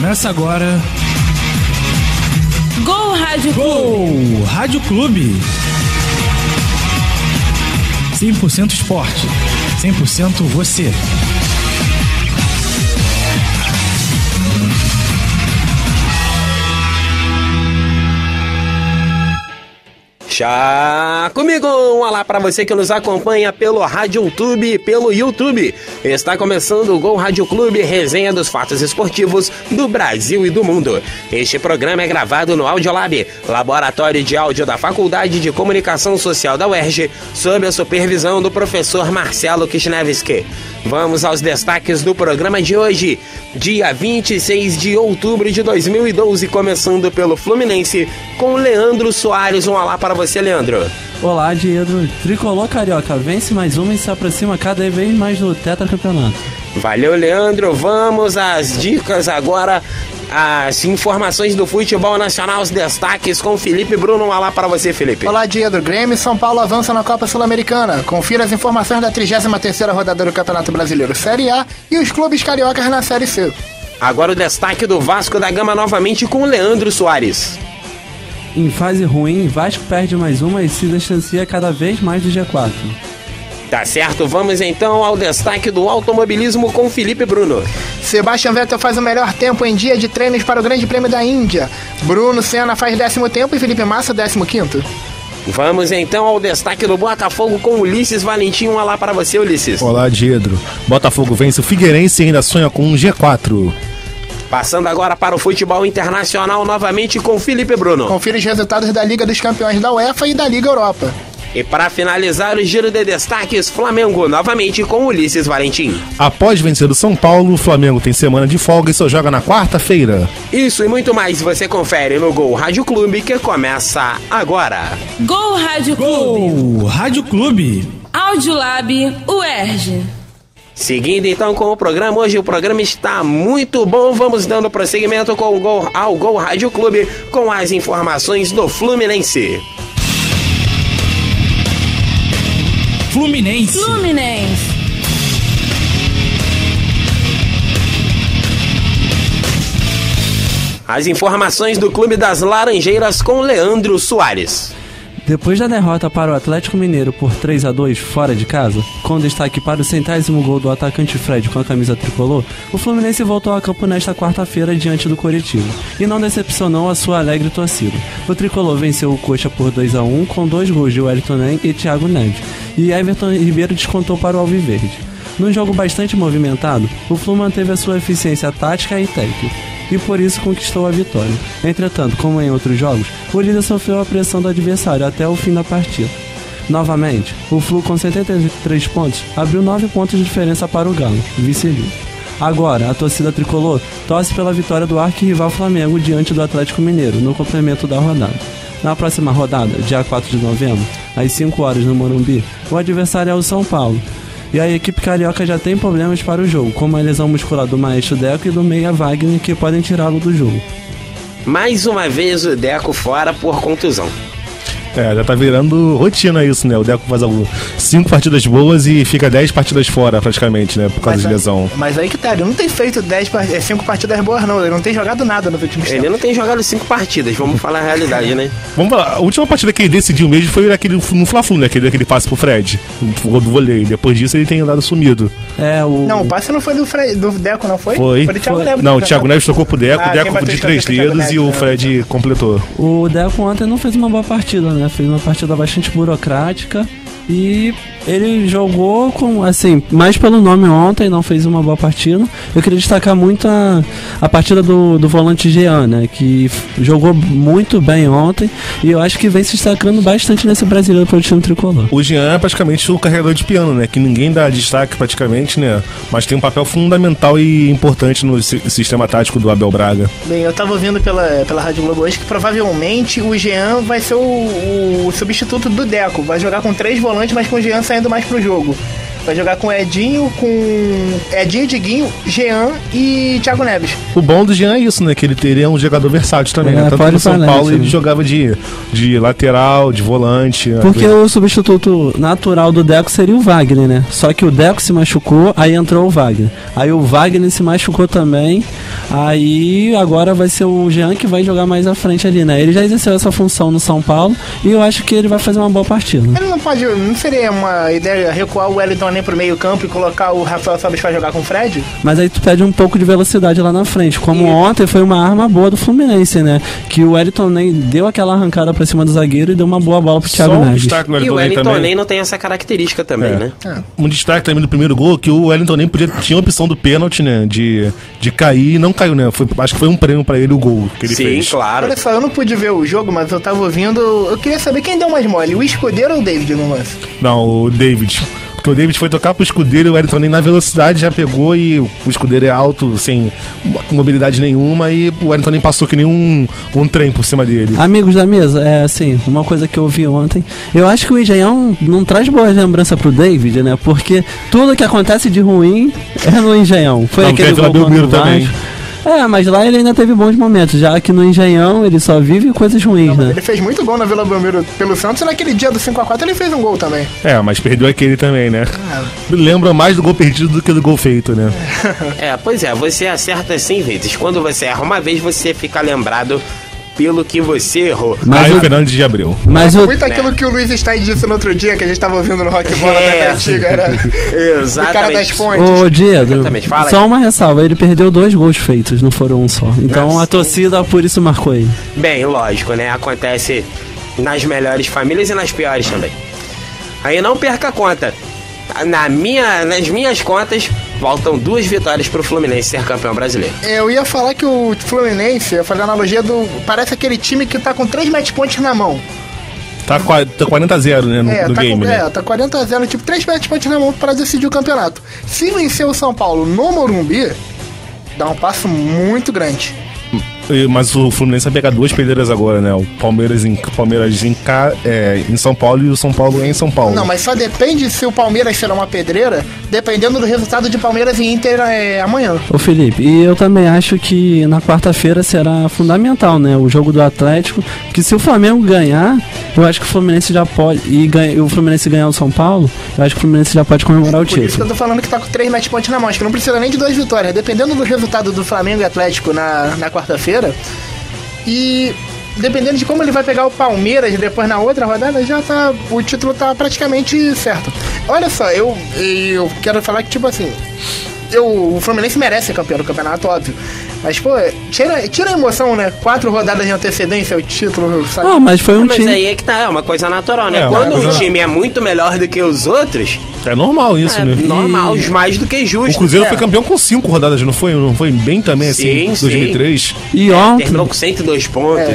Começa agora. Gol Rádio Clube. Gol Rádio Clube. 100% esporte, 100% você. Já comigo, um olá para você que nos acompanha pelo Rádio YouTube e pelo YouTube. Está começando o Gol Rádio Clube, resenha dos fatos esportivos do Brasil e do mundo. Este programa é gravado no Audiolab, laboratório de áudio da Faculdade de Comunicação Social da UERJ, sob a supervisão do professor Marcelo Kishnevski. Vamos aos destaques do programa de hoje, dia 26 de outubro de 2012, começando pelo Fluminense, com Leandro Soares. Um olá para você, Leandro. Olá, Diego. Tricolor carioca vence mais uma e se aproxima cada vez mais do tetracampeonato. Valeu, Leandro. Vamos às dicas agora, as informações do futebol nacional, os destaques com Felipe Bruno. Um olá para você, Felipe. Olá, Diego. Grêmio e São Paulo avançam na Copa Sul-Americana. Confira as informações da 33ª rodada do Campeonato Brasileiro Série A e os clubes cariocas na Série C. Agora o destaque do Vasco da Gama novamente com Leandro Soares. Em fase ruim, Vasco perde mais uma e se distancia cada vez mais do G4. Tá certo, vamos então ao destaque do automobilismo com Felipe Bruno. Sebastian Vettel faz o melhor tempo em dia de treinos para o Grande Prêmio da Índia. Bruno Senna faz 10º tempo e Felipe Massa 15º. Vamos então ao destaque do Botafogo com Ulisses Valentim. Um olá para você, Ulisses. Olá, Diego. Botafogo vence o Figueirense e ainda sonha com um G4. Passando agora para o futebol internacional novamente com Felipe Bruno. Confira os resultados da Liga dos Campeões da UEFA e da Liga Europa. E para finalizar o giro de destaques, Flamengo novamente com Ulisses Valentim. Após vencer o São Paulo, o Flamengo tem semana de folga e só joga na quarta-feira. Isso e muito mais você confere no Gol Rádio Clube, que começa agora. Gol Rádio Clube. Gol Rádio Clube. Audiolab UERJ. Seguindo então com o programa, hoje o programa está muito bom. Vamos dando prosseguimento com o Gol Rádio Clube com as informações do Fluminense. Fluminense. As informações do Clube das Laranjeiras com Leandro Soares. Depois da derrota para o Atlético Mineiro por 3-2 fora de casa, com destaque para o 100º gol do atacante Fred com a camisa tricolor, o Fluminense voltou a campo nesta quarta-feira diante do Coritiba e não decepcionou a sua alegre torcida. O tricolor venceu o Coxa por 2-1 com 2 gols de Wellington Nem e Thiago Neves, e Everton Ribeiro descontou para o Alviverde. Num jogo bastante movimentado, o Flu manteve a sua eficiência tática e técnica e por isso conquistou a vitória. Entretanto, como em outros jogos, o líder sofreu a pressão do adversário até o fim da partida. Novamente, o Flu com 73 pontos abriu 9 pontos de diferença para o Galo, vice-líder. Agora, a torcida tricolor torce pela vitória do arquirrival Flamengo diante do Atlético Mineiro no complemento da rodada. Na próxima rodada, dia 4 de novembro, às 5 horas no Morumbi, o adversário é o São Paulo. E a equipe carioca já tem problemas para o jogo, como a lesão muscular do maestro Deco e do meia Wagner, que podem tirá-lo do jogo. Mais uma vez o Deco fora por contusão. Já tá virando rotina isso, né? O Deco faz 5 partidas boas e fica 10 partidas fora, praticamente, né? Por causa de lesão. Mas aí que tá, ele não tem feito 5 partidas boas, não. Ele não tem jogado nada nos últimos tempos. Ele não tem jogado 5 partidas, vamos falar a realidade, né? Vamos falar, a última partida que ele decidiu mesmo foi no Fla-Flu, né? Aquele passe pro Fred, do voleio. Depois disso ele tem andado sumido. Não, o passe não foi do Deco, não foi? Foi do Thiago Neves. Não, o Thiago Neves tocou pro Deco, o Deco de 3 dedos e o Fred completou. O Deco ontem não fez uma boa partida, né? Fez uma partida bastante burocrática e ele jogou com, assim, mais pelo nome ontem, não fez uma boa partida. Eu queria destacar muito a partida do volante Jean, né, que jogou muito bem ontem e eu acho que vem se destacando bastante nesse brasileiro pro time tricolor. O Jean é praticamente o carregador de piano, né, que ninguém dá destaque praticamente, né, mas tem um papel fundamental e importante no sistema tático do Abel Braga. Bem, eu tava ouvindo pela Rádio Globo hoje que provavelmente o Jean vai ser o substituto do Deco, vai jogar com 3 volantes, mas com o Jean saindo mais pro jogo. Vai jogar com Edinho, Diguinho, Jean e Thiago Neves. O bom do Jean é isso, né? Que ele é um jogador versátil também, né? Tanto pode no São falar, Paulo né? ele jogava de lateral, de volante. Porque o substituto natural do Deco seria o Wagner, né? Só que o Deco se machucou, aí entrou o Wagner. Aí o Wagner se machucou também, aí agora vai ser o Jean que vai jogar mais à frente ali, né? Ele já exerceu essa função no São Paulo e eu acho que ele vai fazer uma boa partida. Ele não seria uma ideia recuar o Wellington nem pro meio campo e colocar o Rafael Sobis pra jogar com o Fred? Mas aí tu pede um pouco de velocidade lá na frente. Como ontem foi uma arma boa do Fluminense, né? Que o Wellington nem deu aquela arrancada pra cima do zagueiro e deu uma boa bola pro Thiago Só um Neves. destaque no E o Wellington também. nem não tem essa característica também, né? Um destaque também do primeiro gol, que o Wellington nem tinha a opção do pênalti, né? De cair e não caiu, né? Acho que foi um prêmio pra ele o gol que ele fez. Sim, claro. Olha só, eu não pude ver o jogo, mas eu tava ouvindo. Eu queria saber quem deu mais mole, o Escudeiro ou o David no lance? Não, o David. Porque o David foi tocar pro Escudeiro e o Wellington nem na velocidade já pegou e o Escudeiro é alto, sem mobilidade nenhuma e o Wellington nem passou que nem um trem por cima dele. Amigos da mesa, assim, uma coisa que eu vi ontem, eu acho que o Engenhão não traz boas lembranças pro David, né? Porque tudo que acontece de ruim é no Engenhão. Foi Não, aquele teve lá gol Belmiro contra o também. Vasco. Mas lá ele ainda teve bons momentos, já que no Engenhão ele só vive coisas ruins, né? Ele fez muito gol na Vila Belmiro pelo Santos e naquele dia do 5x4 ele fez um gol também. Mas perdeu aquele também, né? Lembra mais do gol perdido do que do gol feito, né? Pois é, você acerta 100 vezes. Quando você erra uma vez, você fica lembrado pelo que você errou. Aí o Fernandes de Abreu. Mas o, Muito aquilo que o Luiz Stein disse no outro dia, que a gente tava ouvindo no Rock Bola da antiga, era o cara das Exatamente. pontes. Ô, Diego, Exatamente, fala aí. só uma ressalva, ele perdeu 2 gols feitos, não foram um só. Então a torcida por isso marcou ele. Bem, lógico, né? Acontece nas melhores famílias e nas piores também. Aí não perca a conta. Nas minhas contas, faltam 2 vitórias pro Fluminense ser campeão brasileiro. Eu ia falar que o Fluminense, eu falei a analogia parece aquele time que tá com 3 match points na mão. Tá 40-0, né, no tá game, né? tá 40-0, tipo 3 match points na mão pra decidir o campeonato. Se vencer o São Paulo no Morumbi, dá um passo muito grande. Mas o Fluminense vai pegar 2 pedreiras agora, né? O Palmeiras em São Paulo e o São Paulo em São Paulo. Não, mas só depende se o Palmeiras será uma pedreira, dependendo do resultado de Palmeiras e Inter amanhã. Ô Felipe, e eu também acho que na quarta-feira será fundamental, né? O jogo do Atlético, que se o Flamengo ganhar, eu acho que o Fluminense já pode, e o Fluminense ganhar o São Paulo, eu acho que o Fluminense já pode comemorar o Por isso que eu título. tô falando que tá com 3 match points na mão, acho que não precisa nem de 2 vitórias, dependendo do resultado do Flamengo e Atlético na quarta-feira, e dependendo de como ele vai pegar o Palmeiras depois na outra rodada, o título tá praticamente certo. Olha só, eu quero falar que, tipo assim, o Fluminense merece ser campeão do campeonato, óbvio. Mas, pô, tira a emoção, né? 4 rodadas de antecedência, o título, sabe? Mas foi um Mas time... aí é que tá, é uma coisa natural, né? É, Quando mas- um time é muito melhor do que os outros, É normal isso, é né? normal, mais do que justo. O Cruzeiro foi campeão com 5 rodadas, não foi? Não foi bem também, assim, Sim, 2003? E ontem... Terminou com 102 pontos.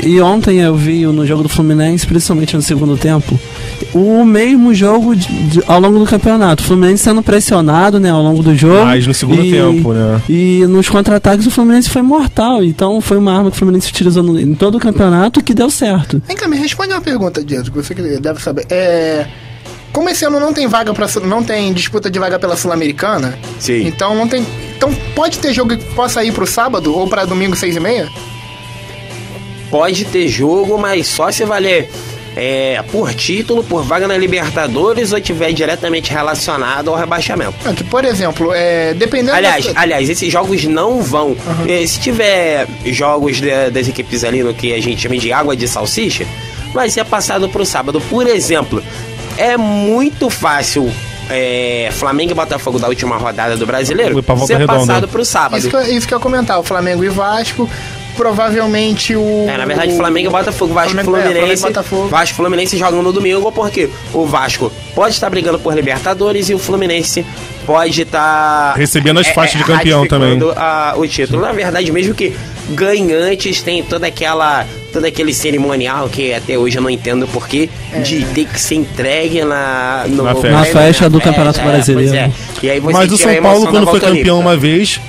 E ontem eu vi no jogo do Fluminense, principalmente no segundo tempo, o mesmo jogo ao longo do campeonato. O Fluminense sendo pressionado, né, ao longo do jogo. Mas no segundo tempo, né? E nos contra-ataques o Fluminense foi mortal. Então foi uma arma que o Fluminense utilizou em todo o campeonato que deu certo. Vem cá, me responde uma pergunta, Diego, que você que deve saber. Como esse ano não tem disputa de vaga pela Sul-Americana, Sim. então não tem. Então pode ter jogo que possa ir pro sábado ou pra domingo 6h30? Pode ter jogo, mas só se valer por título, por vaga na Libertadores ou tiver diretamente relacionado ao rebaixamento. Por exemplo, dependendo. Aliás, esses jogos não vão. Se tiver jogos das equipes ali no que a gente chama de água de salsicha, vai ser passado pro sábado. Por exemplo, é muito fácil Flamengo e Botafogo da última rodada do Brasileiro Foi pra Volta ser Redonda. passado pro sábado. Isso que eu ia comentar, o Flamengo e Vasco, provavelmente Na verdade, Flamengo e Botafogo, Vasco e Fluminense. Flamengo e Botafogo. Vasco e Fluminense jogam no domingo, porque o Vasco pode estar brigando por Libertadores e o Fluminense pode estar Recebendo as faixas de campeão também. O título. Na verdade, mesmo que ganhantes tem todo aquele cerimonial que até hoje eu não entendo porquê de ter que ser entregue na festa do Campeonato Brasileiro. Pois é. E aí você Mas o tira a São Paulo, emoção quando da foi volta campeão olímpica. uma vez,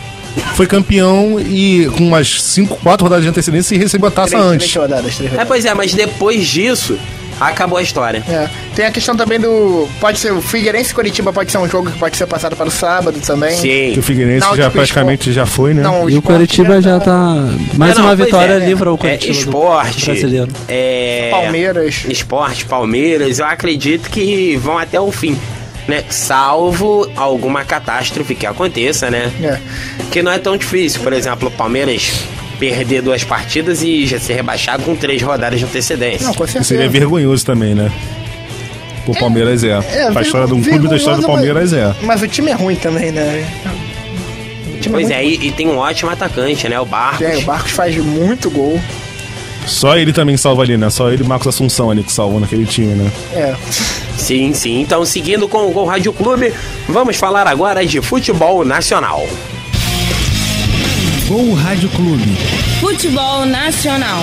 foi campeão e com umas 4 rodadas de antecedência e recebeu a taça antes. Três rodadas. Pois é, mas depois disso acabou a história. É. Tem a questão também do... Pode ser o Figueirense e Coritiba, pode ser um jogo que pode ser passado para o sábado também. Sim. Que o Figueirense Náutico já praticamente já foi, né? Não, E o Coritiba já tá... Mais Não, uma pois vitória é, livra o Coritiba do esporte, brasileiro. Palmeiras. Esporte, Palmeiras, eu acredito que vão até o fim, né? Salvo alguma catástrofe que aconteça, né? É. Que não é tão difícil. Por exemplo, o Palmeiras perder 2 partidas e já ser rebaixado com 3 rodadas de antecedência. Não, com certeza. Seria vergonhoso também, né? O Palmeiras pra história de um clube da história do Palmeiras Mas o time é ruim também, né? O time Pois muito é, e tem um ótimo atacante, né? O Barcos. É, o Barcos faz muito gol. Só ele também salva ali, né? Só ele e Marcos Assunção ali que salvam naquele time, né? É. Sim, sim. Então, seguindo com o Gol Rádio Clube, vamos falar agora de futebol nacional. Gol Rádio Clube. Futebol nacional.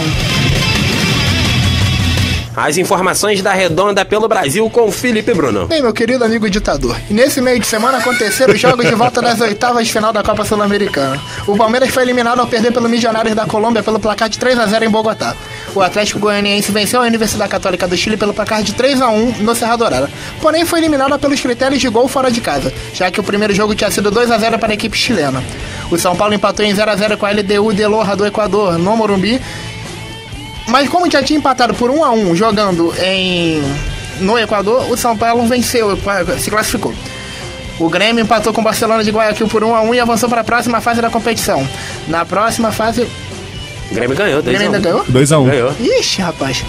As informações da Redonda pelo Brasil com Felipe Bruno. Bem, meu querido amigo ditador, e nesse meio de semana aconteceram os jogos de volta das oitavas de final da Copa Sul-Americana. O Palmeiras foi eliminado ao perder pelo Milionários da Colômbia pelo placar de 3-0 em Bogotá. O Atlético Goianiense venceu a Universidade Católica do Chile pelo placar de 3-1 no Serra Dourada. Porém, foi eliminado pelos critérios de gol fora de casa, já que o primeiro jogo tinha sido 2-0 para a equipe chilena. O São Paulo empatou em 0-0 com a LDU de Loja do Equador, no Morumbi. Mas como já tinha empatado por 1-1 jogando no Equador, o São Paulo venceu, se classificou. O Grêmio empatou com o Barcelona de Guayaquil por 1-1 e avançou para a próxima fase da competição. Na próxima fase... O Grêmio ganhou, 2-1. O Grêmio ainda ganhou? 2-1. Ganhou. Ixi, rapaz.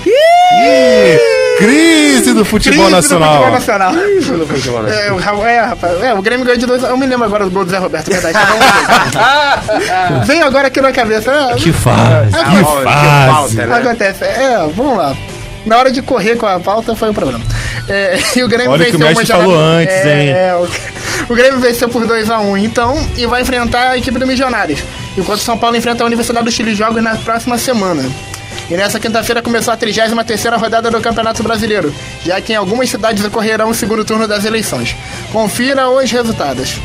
Crise do futebol nacional. O Grêmio ganhou de 2-1. Eu me lembro agora do gol do Zé Roberto, verdade. Vem agora aqui na cabeça. Que fase. Falta, né? Acontece. Vamos lá. Na hora de correr com a pauta foi um problema. E o Grêmio Olha o que o mestre falou antes, hein? O Grêmio venceu por 2-1, então, e vai enfrentar a equipe do Milionários. Enquanto o São Paulo enfrenta a Universidade do Chile jogos na próxima semana. E nessa quinta-feira começou a 33ª rodada do Campeonato Brasileiro, já que em algumas cidades ocorrerá o segundo turno das eleições. Confira os resultados.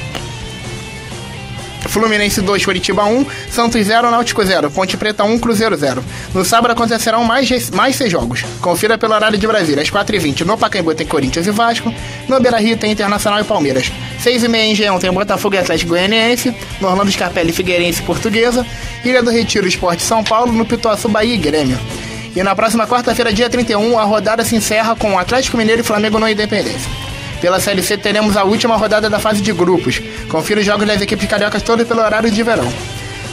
Fluminense 2, Curitiba 1, Santos 0, Náutico 0, Ponte Preta 1, Cruzeiro 0. No sábado acontecerão mais 6 jogos. Confira pelo horário de Brasília, às 4h20 no Pacaembu tem Corinthians e Vasco, no Beira-Rio tem Internacional e Palmeiras. 6h30 em Engenhão tem Botafogo e Atlético Goianiense, no Orlando Scarpelli, Figueirense e Portuguesa, Ilha do Retiro, Esporte São Paulo, no Pituaçu, Bahia e Grêmio. E na próxima quarta-feira, dia 31, a rodada se encerra com Atlético Mineiro e Flamengo no Independência. Pela Série C teremos a última rodada da fase de grupos. Confira os jogos das equipes cariocas todos pelo horário de verão.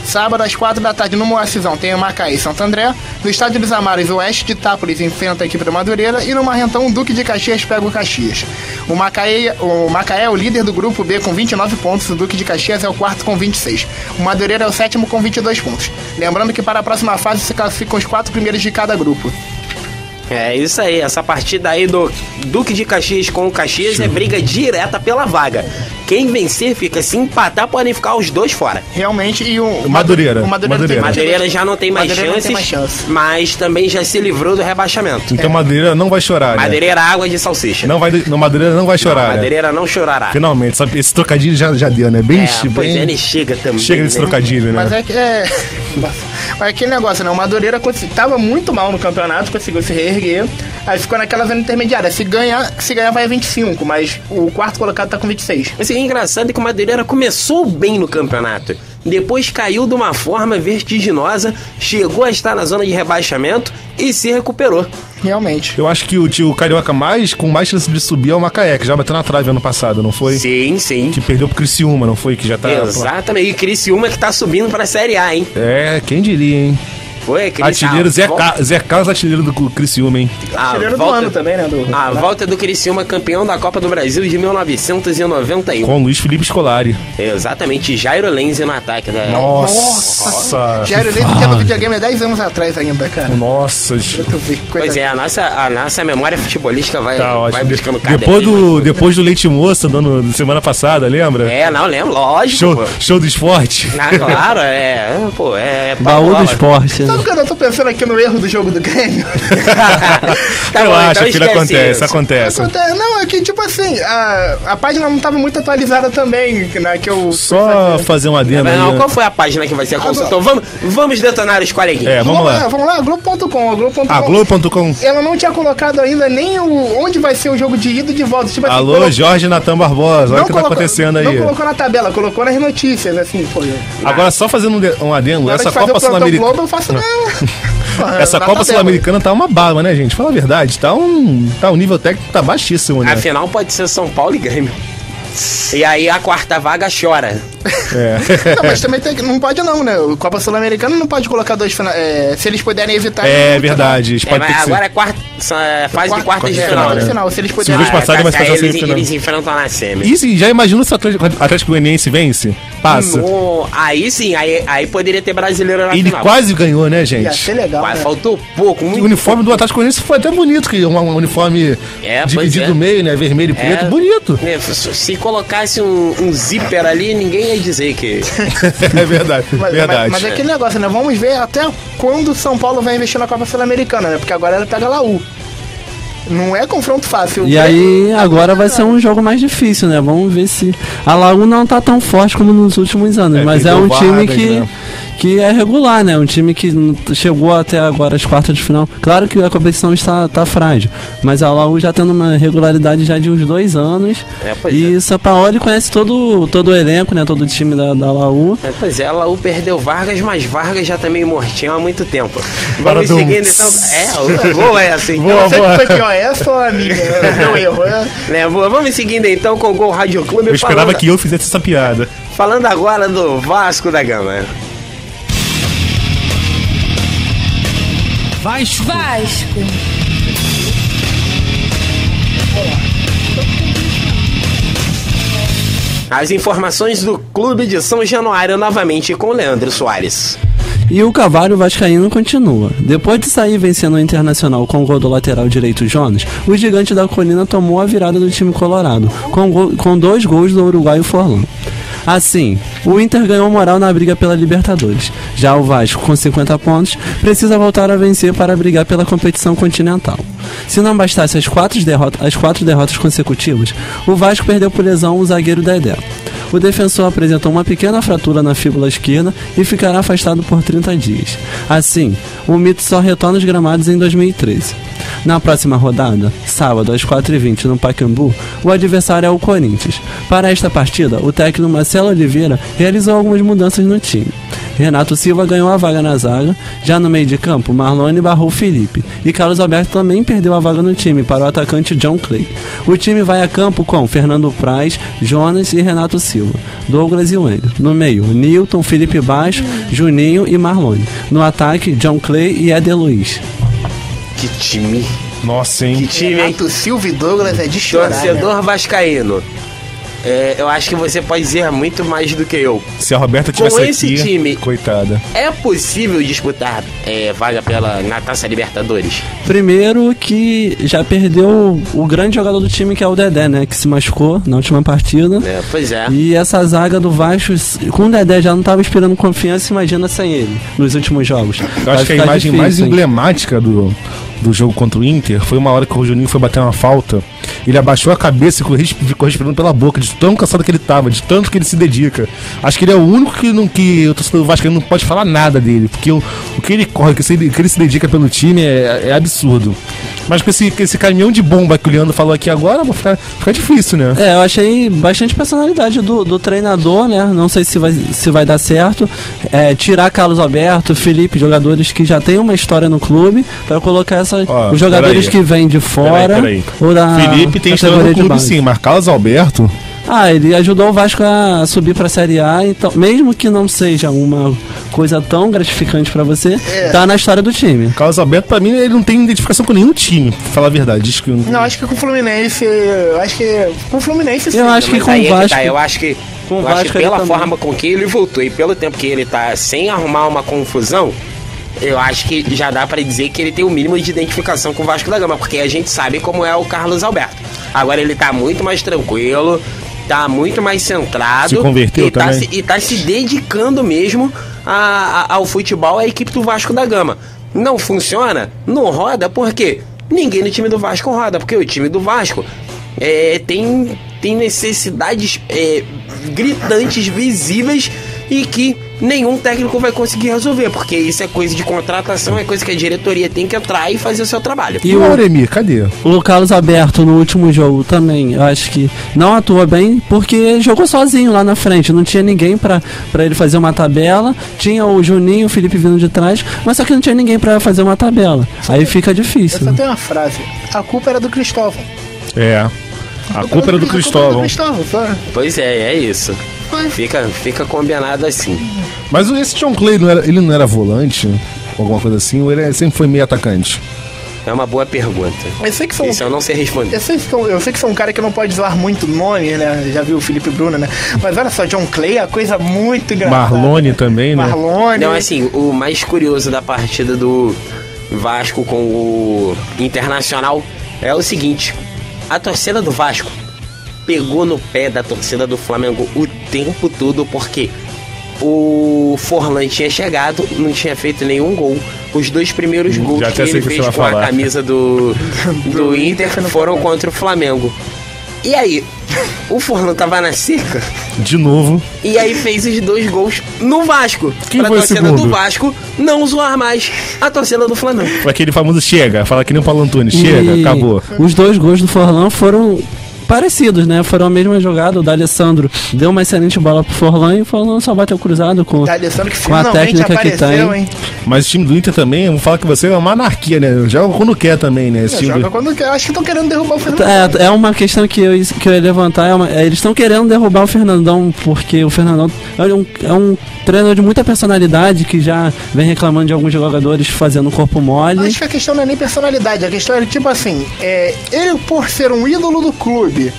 Sábado às 4 da tarde no Moacizão tem o Macaé e Santo André. No Estádio dos Amares, o Oeste de Itápolis enfrenta a equipe do Madureira. E no Marrentão, o Duque de Caxias pega o Caxias. O Macaé é o líder do grupo B com 29 pontos. O Duque de Caxias é o quarto com 26. O Madureira é o sétimo com 22 pontos. Lembrando que para a próxima fase se classificam os 4 primeiros de cada grupo. É isso aí, essa partida aí do Duque de Caxias com o Caxias é briga direta pela vaga. Quem vencer fica, se empatar podem ficar os 2 fora. Realmente, e o Madureira. Madureira já não tem mais chances, mas também já se livrou do rebaixamento. Então Madureira não vai chorar, né? Madureira água de salsicha. Madureira não vai chorar, Madureira não chorará. Finalmente, sabe, esse trocadilho já deu, né? Pois é, ele chega também. Chega desse trocadilho, né? Mas é que mas aquele negócio, né? O Madureira tava muito mal no campeonato, conseguiu se reerguer. Aí ficou naquela zona intermediária. Se ganhar vai a 25, mas o quarto colocado tá com 26. Mas é engraçado que o Madureira começou bem no campeonato. Depois caiu de uma forma vertiginosa, chegou a estar na zona de rebaixamento e se recuperou. Realmente. Eu acho que o Carioca com mais chance de subir é o Macaé, que já bateu na trave ano passado, não foi? Sim, sim. Que perdeu pro Criciúma, não foi? Que já tá... Exatamente. E Criciúma que tá subindo pra Série A, hein? Quem diria, hein? Foi, artilheiro Zé Carlos, artilheiro do Criciúma, hein? Artilheiro do ano também, né? A volta do Criciúma, campeão da Copa do Brasil de 1991. Com Luiz Felipe Scolari. Exatamente, Jairo Lenz no ataque. Né? Nossa! Jairo Lenz que é no videogame há 10 anos atrás ainda, cara. Nossa! Pois é, a nossa memória futebolística vai buscando cada Depois do Leite Moça, semana passada, lembra? Lembro, lógico. Show do esporte. Claro, Baú do esporte. Sabe quando eu tô pensando aqui no erro do jogo do Grêmio? Tá Eu bom, acho então que ele esquece isso. acontece. Não, é que tipo assim, a página não tava muito atualizada também, né? Que eu Só fazer um adendo aí. Não, né? qual foi a página que vai ser a consulta? Vamos detonar os coleguinhas. É, vamos lá. Vamos lá, Globo.com. A Globo.com. Ela não tinha colocado ainda nem onde vai ser o jogo de ida e de volta. Tipo assim, Alô, Jorge Natan Barbosa, olha o que tá acontecendo aí. Não colocou na tabela, colocou nas notícias, assim, pô. Agora, só fazendo um adendo, Na hora essa de fazer Copa o plantão Sul-Americana. Globo, eu faço Essa na Copa tabela. Sul-Americana tá uma bala, né, gente? Fala a verdade. Tá um nível técnico tá baixíssimo, né? Afinal, pode ser São Paulo e Grêmio. E aí a quarta vaga chora. Não, mas também não pode não, né? O Copa Sul-Americana não pode colocar dois finais. Se eles puderem evitar... É verdade. Eles podem ter que Agora ser. é fase de quartas de final, né? final. Se eles Se puderem... os passarem, vai fazer a eles, semifinal. eles enfrentam na semi. E sim, já imagina se o Atlético Goianiense vence? Passa. Aí sim, aí poderia ter brasileiro na Ele final. quase ganhou, né, Ia gente? ser legal, Mas né? faltou pouco, O muito. uniforme do Atlético Goianiense foi até bonito, que é um uniforme Pois dividido é. no meio, né? Vermelho e preto. É. Bonito. Se colocasse um zíper ali, ninguém ia dizer que... É verdade. verdade. Mas é aquele negócio, né? Vamos ver até quando o São Paulo vai investir na Copa Sul-Americana, né? Porque agora ela pega a Laú. Não é confronto fácil. E aí, agora vai ser um jogo mais difícil, né? Vamos ver se... A Laú não tá tão forte como nos últimos anos, mas é perdeu um time Vargas, que... né? Que é regular, né? Um time que chegou até agora as quartas de final. Claro que a competição está frágil, mas a Laú já tendo uma regularidade já de uns 2 anos. Pois E o Sampaoli conhece todo o elenco, né? Todo o time da Laú. Pois é, a Laú perdeu Vargas, mas Vargas já tá meio mortinho há muito tempo. Para Vamos do- seguindo então. Boa é assim. Boa, Eu não sei boa. que foi pior, essa ou a minha? Meu erro, Né, boa. Vamos seguindo então com o Gol Rádio Clube. Eu esperava que eu fizesse essa piada. Falando agora do Vasco da Gama. Vasco. Vasco. As informações do Clube de São Januário novamente com o Leandro Soares. E o Cavalo vascaíno continua. Depois de sair vencendo o Internacional com o gol do lateral direito Jonas, o gigante da colina tomou a virada do time colorado, com 2 gols do uruguaio Forlan. Assim, o Inter ganhou moral na briga pela Libertadores. Já o Vasco, com 50 pontos, precisa voltar a vencer para brigar pela competição continental. Se não bastasse as 4 derrotas consecutivas, o Vasco perdeu por lesão o zagueiro Dedé. O defensor apresentou uma pequena fratura na fíbula esquerda e ficará afastado por 30 dias. Assim, o mito só retorna aos gramados em 2013. Na próxima rodada, sábado às 4h20 no Pacaembu, o adversário é o Corinthians. Para esta partida, o técnico Marcelo Oliveira realizou algumas mudanças no time. Renato Silva ganhou a vaga na zaga, já no meio de campo, Marlone barrou Felipe, e Carlos Alberto também perdeu a vaga no time para o atacante John Clay. O time vai a campo com Fernando Praz, Jonas e Renato Silva, Douglas e Wendel. No meio, Nilton, Felipe Baixo, Juninho e Marlone. No ataque, John Clay e Éder Luiz. Que time. Nossa, hein? Que time, hein? Renato Silva e Douglas é de chorar, né? Torcedor vascaíno. Eu acho que você pode dizer muito mais do que eu. Se a Roberta tivesse Com esse aqui, time- coitada. É possível disputar vaga na Taça Libertadores? Primeiro que já perdeu o grande jogador do time, que é o Dedé, né? Que se machucou na última partida. Pois é. E essa zaga do Vasco, com o Dedé já não estava esperando confiança, imagina sem ele, nos últimos jogos. Eu acho que a ficar imagem mais difícil, hein? emblemática do jogo contra o Inter foi uma hora que o Juninho foi bater uma falta. Ele abaixou a cabeça e ficou respirando pela boca, de tão cansado que ele tava, de tanto que ele se dedica. Acho que ele é o único que o torcedor do Vasco não pode falar nada dele, porque o que ele corre, o que ele se dedica pelo time é absurdo. Mas com esse caminhão de bomba que o Leandro falou aqui agora, fica difícil, né? Eu achei bastante personalidade do treinador, né? Não sei se vai dar certo. Tirar Carlos Alberto, Felipe, jogadores que já têm uma história no clube, para colocar os jogadores peraí. que vêm de fora. Peraí. Ou da Felipe tem história categoria no de clube base. sim, mas Carlos Alberto... Ele ajudou o Vasco a subir pra Série A, então, mesmo que não seja uma coisa tão gratificante pra você, tá na história do time. Carlos Alberto, pra mim, ele não tem identificação com nenhum time, pra falar a verdade. Diz que Não, acho que com o Fluminense. Com o Fluminense sim. Eu acho que Mas com aí o é que Vasco. tá, eu acho que com o eu acho que Vasco ele pela também. forma com que ele voltou e pelo tempo que ele tá sem arrumar uma confusão, eu acho que já dá pra dizer que ele tem o mínimo de identificação com o Vasco da Gama, porque a gente sabe como é o Carlos Alberto. Agora ele tá muito mais tranquilo, tá muito mais centrado. Se converteu e tá também. e tá se dedicando mesmo ao futebol é a equipe do Vasco da Gama. Não funciona, não roda, por quê? Ninguém no time do Vasco roda, porque o time do Vasco tem necessidades gritantes, visíveis, e que nenhum técnico vai conseguir resolver, porque isso é coisa de contratação, é coisa que a diretoria tem que entrar e fazer o seu trabalho. E o Auremir, cadê? O Carlos Alberto no último jogo também, eu acho que não atua bem, porque jogou sozinho lá na frente, não tinha ninguém pra ele fazer uma tabela, tinha o Juninho, o Felipe vindo de trás, mas só que não tinha ninguém pra fazer uma tabela, aí fica difícil. Eu só tenho uma frase, a culpa era do Cristóvão. A culpa era do Cristóvão. Pois é isso. Fica combinado assim. Mas esse John Clay, ele não era volante? Alguma coisa assim? Ou ele sempre foi meio atacante? É uma boa pergunta. Isso eu não sei responder. Eu sei que sou um cara que não pode zoar muito nome, né? Já viu o Felipe Bruno, né? Mas olha só, John Clay é uma coisa muito engraçada. Marlone também, né? Marlone. Não, assim, o mais curioso da partida do Vasco com o Internacional é o seguinte: a torcida do Vasco pegou no pé da torcida do Flamengo o tempo todo, porque o Forlan tinha chegado, não tinha feito nenhum gol. Os 2 primeiros gols que ele fez com a camisa do Inter foram contra o Flamengo. E aí, o Forlan tava na cerca de novo, e aí fez os 2 gols no Vasco. Quem pra foi torcida do Vasco não zoar mais a torcida do Flamengo. Foi aquele famoso chega, fala que nem o Paulo Antunes, chega, acabou. Os 2 gols do Forlan foram parecidos, né? Foram a mesma jogada. O D'Alessandro deu uma excelente bola pro Forlan e o Forlan só bateu cruzado com a técnica que tem. Hein? Mas o time do Inter também, vamos falar que você é uma anarquia, né? Joga quando quer também, né? Joga quando quer. Acho que estão querendo derrubar o Fernandão. É uma questão que eu ia levantar. Eles estão querendo derrubar o Fernandão, porque o Fernandão é um treinador de muita personalidade que já vem reclamando de alguns jogadores fazendo corpo mole. Acho que a questão não é nem personalidade, a questão é tipo assim, ele por ser um ídolo do clube,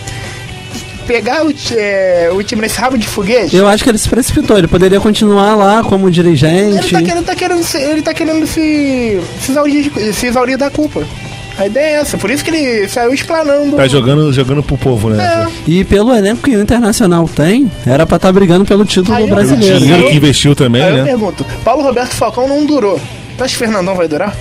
pegar o time nesse rabo de foguete. Eu acho que ele se precipitou, ele poderia continuar lá como dirigente. Ele tá querendo se exaurir da culpa. A ideia é essa, por isso que ele saiu explanando. Tá jogando pro povo, né? E pelo elenco que o Internacional tem, era pra estar brigando pelo título brasileiro. O dinheiro que investiu também, né? Eu pergunto, Paulo Roberto Falcão não durou. Tu acha que o Fernandão vai durar?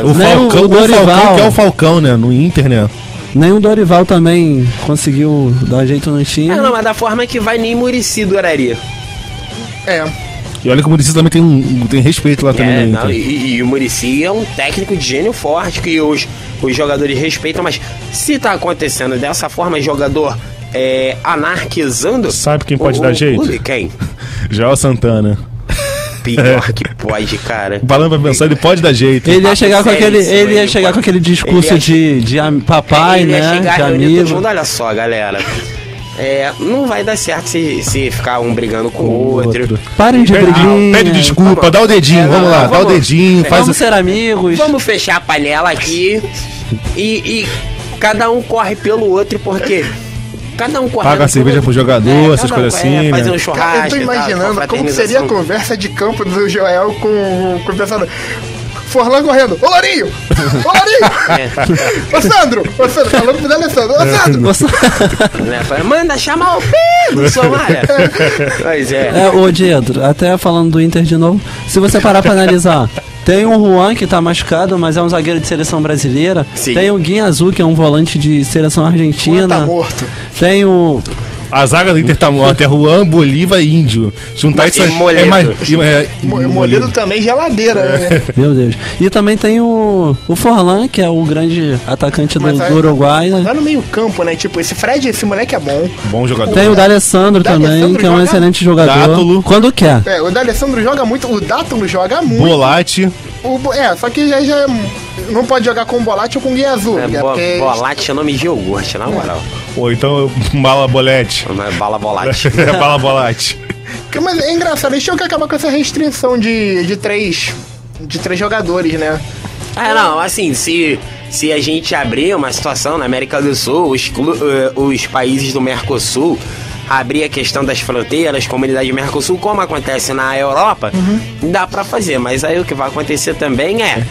O Falcão, Dorival, que é o Falcão, né? No Inter, né? Nem o Dorival também conseguiu dar jeito no time. Não, mas da forma que vai, nem Muricy duraria. E olha que o Muricy também tem respeito lá também no Inter. E o Muricy é um técnico de gênio forte que os jogadores respeitam, mas se tá acontecendo dessa forma, jogador anarquizando... Sabe quem pode dar jeito? Quem? Joel Santana. Pior que pode, cara. Falando pra pensar, ele pode dar jeito. Ele ia chegar com aquele discurso de papai, né? De amigo. Olha só, galera. Não vai dar certo se ficar um brigando com o outro. Parem de brigar. Pede desculpa, dá o dedinho, vamos lá, dá o dedinho. Vamos ser amigos. Vamos fechar a panela aqui e cada um corre pelo outro, porque... Cada um paga a cerveja pro jogador, essas coisas assim, fazer né? um churrasco. Eu tô imaginando como seria a conversa de campo do Joel com o pessoal. Forlan correndo, ô Lourinho! Ô Lourinho! Ô Sandro! Falando pro D'Alessandro, ô Sandro! Manda chamar o Pedro, Somália! Pois ô Diedro, até falando do Inter de novo, se você parar pra analisar, tem o Juan que tá machucado, mas é um zagueiro de seleção brasileira. Sim. Tem o Guinha Azul, que é um volante de seleção argentina. Juan tá morto. Tem o... A zaga do Inter tá morta, é Juan, Bolívar e Índio. Juntar isso Moledo também, geladeira, né? Meu Deus. E também tem o Forlan, que é o grande atacante do Uruguai. Lá no meio campo, né? Tipo, esse moleque é bom. Bom jogador. Tem o D'Alessandro também, que é um excelente jogador. Dátulo. Quando quer. O D'Alessandro joga muito, o Dátulo joga muito. Bolate. Só que já não pode jogar com Bolate ou com Guia Azul. Bolate é nome de iogurte, na moral. Ou então Bala Bolete. Bala Bolate. Bala Bolate. Mas é engraçado, eles tinham que acabar com essa restrição de três jogadores, né? Não, assim, se a gente abrir uma situação na América do Sul, os países do Mercosul, abrir a questão das fronteiras, comunidade Mercosul, como acontece na Europa, dá pra fazer, mas aí o que vai acontecer também é